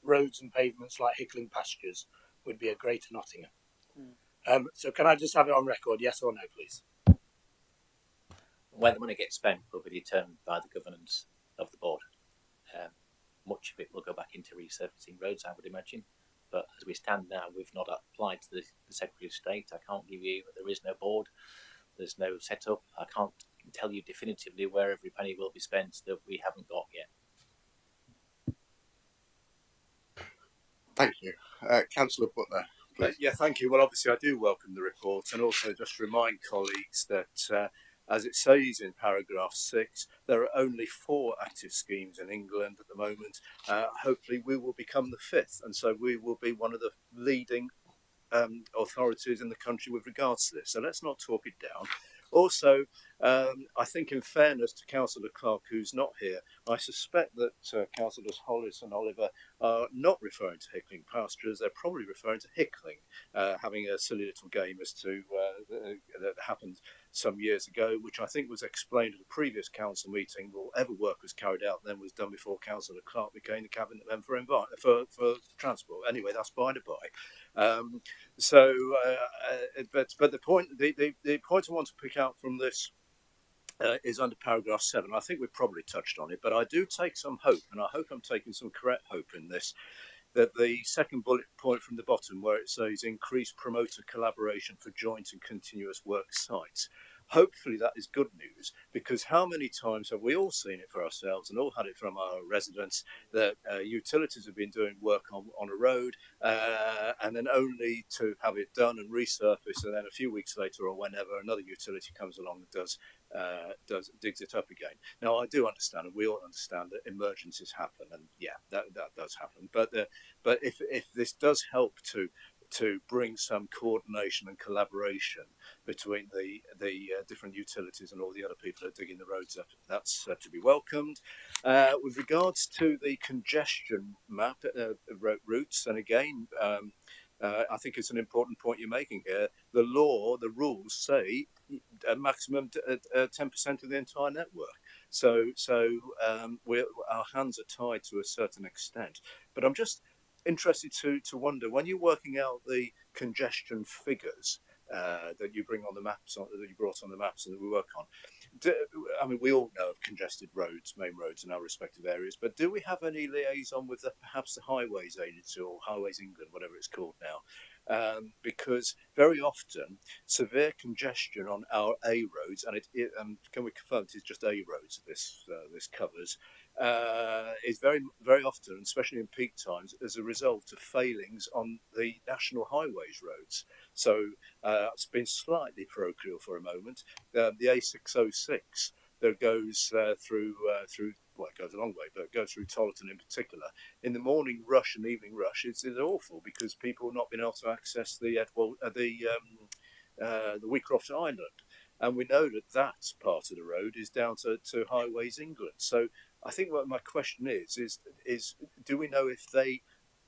H: roads and pavements like Hickling pastures, we'd be a greater Nottingham. So can I just have it on record, yes or no, please?
L: Where the money gets spent will be determined by the governance of the board. Much of it will go back into resurfacing roads, I would imagine. But as we stand now, we've not applied to the Secretary of State. I can't give you, there is no board, there's no setup. I can't tell you definitively where every penny will be spent that we haven't got yet.
A: Thank you. Councillor Butler.
K: Yeah, thank you. Well, obviously, I do welcome the report, and also just remind colleagues that, as it says in paragraph 6, there are only 4 active schemes in England at the moment. Hopefully, we will become the 5th, and so we will be one of the leading authorities in the country with regards to this. So let's not talk it down. Also, I think in fairness to Councillor Clark, who's not here, I suspect that Councillors Hollis and Oliver are not referring to Hickling pastures. They're probably referring to Hickling, having a silly little game as to that happened some years ago, which I think was explained at a previous council meeting. Whatever work was carried out then was done before Councillor Clark became the cabinet member for transport. Anyway, that's by the by. But the point I want to pick out from this is under paragraph 7. I think we've probably touched on it, but I do take some hope, and I hope I'm taking some correct hope in this, that the second bullet point from the bottom where it says increase promoter collaboration for joint and continuous work sites. Hopefully that is good news, because how many times have we all seen it for ourselves and all had it from our residents that utilities have been doing work on a road and then only to have it done and resurfaced, and then a few weeks later or whenever another utility comes along and does digs it up again. Now, I do understand, and we all understand that emergencies happen, and yeah, that does happen. But if this does help to bring some coordination and collaboration between the different utilities and all the other people that are digging the roads up, that's to be welcomed. With regards to the congestion map routes, and again, I think it's an important point you're making here. The rules say a maximum 10% of the entire network. So our hands are tied to a certain extent. But I'm just interested to wonder, when you're working out the congestion figures that you bring on the maps, that you brought on the maps and that we work on, I mean, we all know of congested roads, main roads in our respective areas, but do we have any liaison with perhaps the Highways Agency or Highways England, whatever it's called now? Because very often severe congestion on our A roads, and can we confirm it is just A roads this covers, is very often, especially in peak times, as a result of failings on the national highways roads. So it's been slightly parochial for a moment. The A606 that goes through well, it goes a long way, but it goes through Tollerton in particular. In the morning rush and evening rush, it's awful because people have not been able to access the Wheatcroft Island, and we know that part of the road is down to Highways England. So I think what my question is do we know if they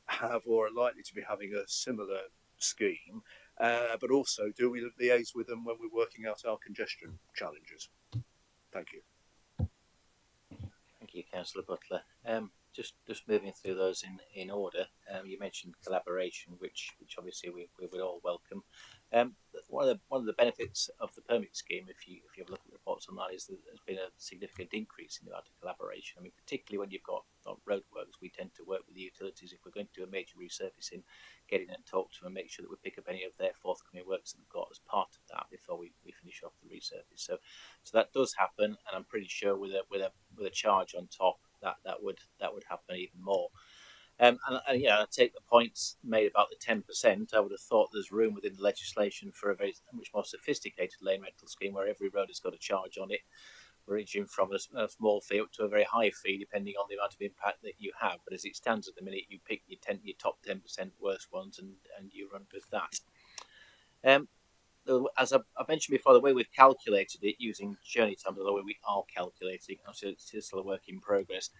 K: have or are likely to be having a similar scheme? But also, do we liaise with them when we're working out our congestion challenges? Thank you.
L: Thank you, Councillor Butler. Just moving through those in order. You mentioned collaboration, which obviously we would all welcome. One of the benefits of the permit scheme, if you have a look at reports on that, is that there's been a significant increase in the amount of collaboration. I mean, particularly when you've got roadworks, we tend to work with the utilities if we're going to do a major resurfacing, getting and talk to them and make sure that we pick up any of their forthcoming works that we've got as part of that before we finish off the resurface. So that does happen, and I'm pretty sure with a charge on top that would happen even more. And yeah, I take the points made about the 10%. I would have thought there's room within the legislation for a very much more sophisticated lane rental scheme where every road has got a charge on it, ranging from a small fee up to a very high fee, depending on the amount of impact that you have. But as it stands at the minute, you pick your top 10% worst ones and you run with that. As I mentioned before, the way we've calculated it using journey time, the way we are calculating, obviously it's still a work in progress.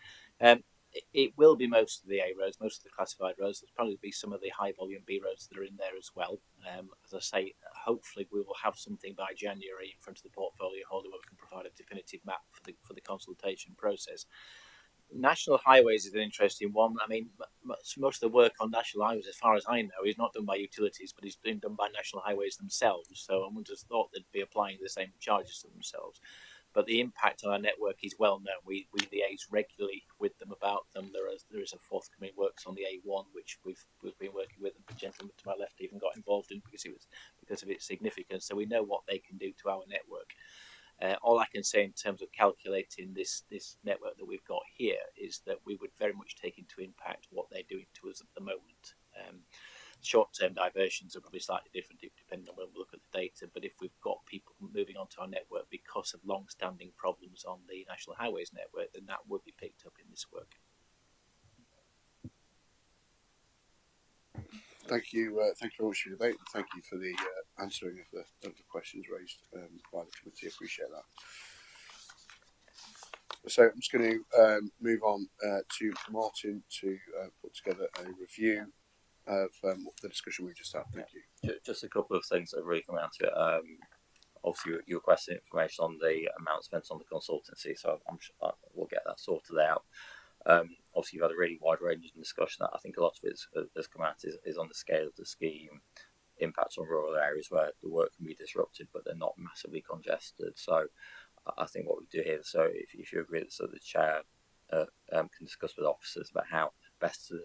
L: It will be most of the A roads, most of the classified roads. There'll probably be some of the high volume B roads that are in there as well. As I say, hopefully we will have something by January in front of the portfolio holder where we can provide a definitive map for the consultation process. National highways is an interesting one. I mean, most of the work on national highways, as far as I know, is not done by utilities, but it's being done by national highways themselves. So I wouldn't have thought they'd be applying the same charges to themselves. But the impact on our network is well known. We liaise regularly with them about them. There is a forthcoming works on the A1, which we've been working with, and the gentleman to my left even got involved in because of its significance. So we know what they can do to our network. All I can say in terms of calculating this network that we've got here is that we would very much take into impact what they're doing to us at the moment. Short-term diversions are probably slightly different depending on when we look at the data, but if we've got people moving onto our network because of long-standing problems on the National Highways network, then that would be picked up in this work.
A: Thank you very much for your debate. Thank you for the answering of the questions raised by the committee. I appreciate that. So I'm just going to move on to Martin to put together a review of the discussion we just had. Thank you.
J: Just a couple of things that really come out to it. Obviously, you requested information on the amount spent on the consultancy, so I'm sure we'll get that sorted out. Obviously, you've had a really wide-ranging discussion. I think a lot of it has come out is on the scale of the scheme, impacts on rural areas where the work can be disrupted, but they're not massively congested. So I think what we do here, so if you agree that so the chair can discuss with officers about how best to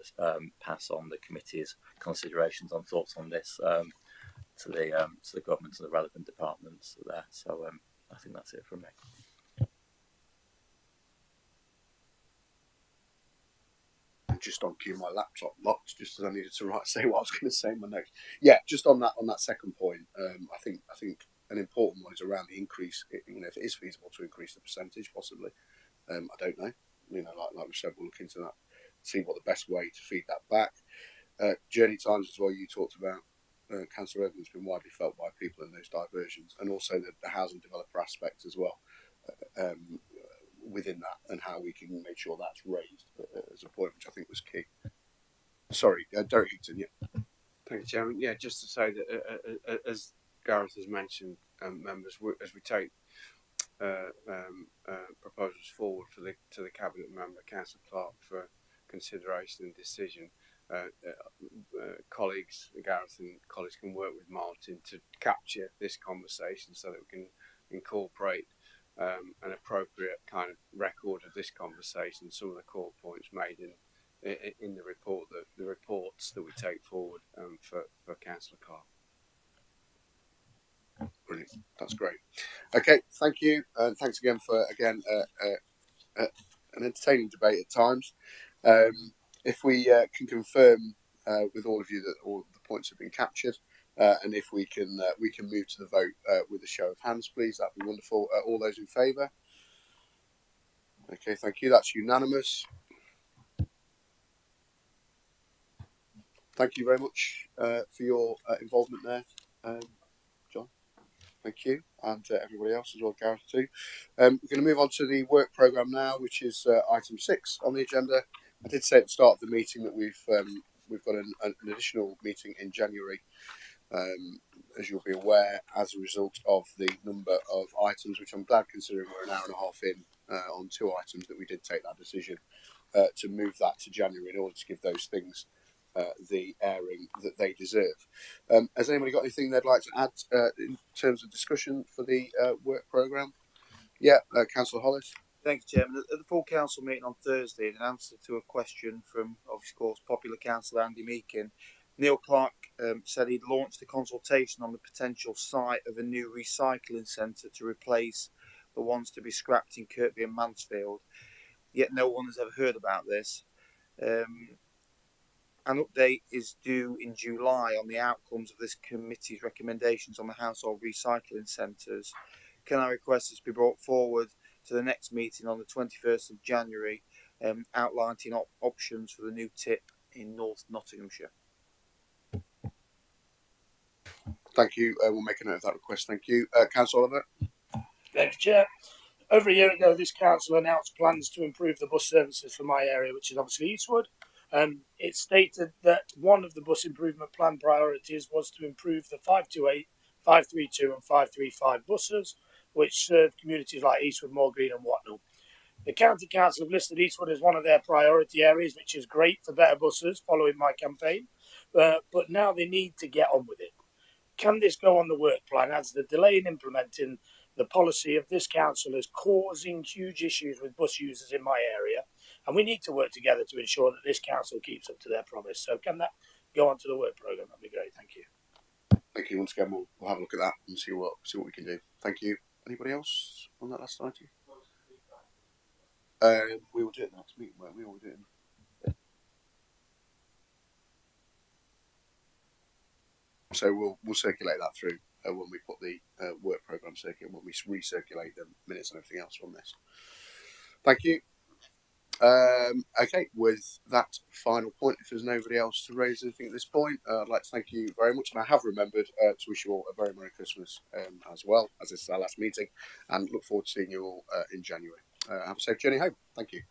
J: pass on the committee's considerations and thoughts on this to the government and the relevant departments there. So I think that's it from me.
A: I'm just on cue, my laptop locked just as I needed to say what I was going to say in my notes. Yeah, just on that second point, I think an important one is around the increase. You know, if it is feasible to increase the percentage, possibly. I don't know. You know, like we said, we'll look into that, see what the best way to feed that back. Journey times as well. You talked about. Councillor Evans has been widely felt by people in those diversions, and also the housing developer aspect as well within that, and how we can make sure that's raised as a point, which I think was key. Sorry, Derek Higton, yeah.
F: Thank you, Chairman. Yeah, just to say that as Gareth has mentioned, members, as we take proposals forward to the cabinet member, Councillor Clark, for consideration and decision, colleagues, Gareth and colleagues, can work with Martin to capture this conversation so that we can incorporate an appropriate kind of record of this conversation, some of the core points made in the reports that we take forward for Councillor Clark.
A: Brilliant, that's great. Okay, thank you, and thanks again for an entertaining debate at times. If we can confirm with all of you that all the points have been captured, and if we can move to the vote with a show of hands, please, that'd be wonderful. All those in favour? Okay, thank you. That's unanimous. Thank you very much for your involvement there, John. Thank you, and everybody else as well, Gareth too. We're going to move on to the work programme now, which is item 6 on the agenda. I did say at the start of the meeting that we've got an additional meeting in January, as you'll be aware, as a result of the number of items, which I'm glad, considering we're an hour and a half in on 2 items, that we did take that decision to move that to January in order to give those things the airing that they deserve. Has anybody got anything they'd like to add in terms of discussion for the work programme? Yeah, Councillor Hollis.
I: Thank you, Chairman. At the full council meeting on Thursday, in answer to a question from, of course, popular councillor Andy Meakin, Neil Clark said he'd launched a consultation on the potential site of a new recycling centre to replace the ones to be scrapped in Kirkby and Mansfield, yet no one has ever heard about this. An update is due in July on the outcomes of this committee's recommendations on the household recycling centres. Can I request this be brought forward to the next meeting on the 21st of January, outlining options for the new tip in North Nottinghamshire?
A: Thank you. We'll make a note of that request. Thank you. Councillor Oliver.
H: Thanks, Chair. Over a year ago, this council announced plans to improve the bus services for my area, which is obviously Eastwood. It stated that one of the bus improvement plan priorities was to improve the 528, 532 and 535 buses, which serve communities like Eastwood, Moor Green and Watnell. The County Council have listed Eastwood as one of their priority areas, which is great for better buses following my campaign, but now they need to get on with it. Can this go on the work plan, as the delay in implementing the policy of this council is causing huge issues with bus users in my area, and we need to work together to ensure that this council keeps up to their promise. So can that go onto the work programme? That'd be great. Thank you.
A: Thank you. Once again, we'll have a look at that and see what we can do. Thank you. Anybody else on that last item? We will do it next meeting, won't we? Or we'll do it. So we'll circulate that through when we put the work programme circuit, when we recirculate the minutes and everything else from this. Thank you. Okay, with that final point, if there's nobody else to raise anything at this point, I'd like to thank you very much, and I have remembered to wish you all a very Merry Christmas as well, as this is our last meeting, and look forward to seeing you all in January. Have a safe journey home. Thank you.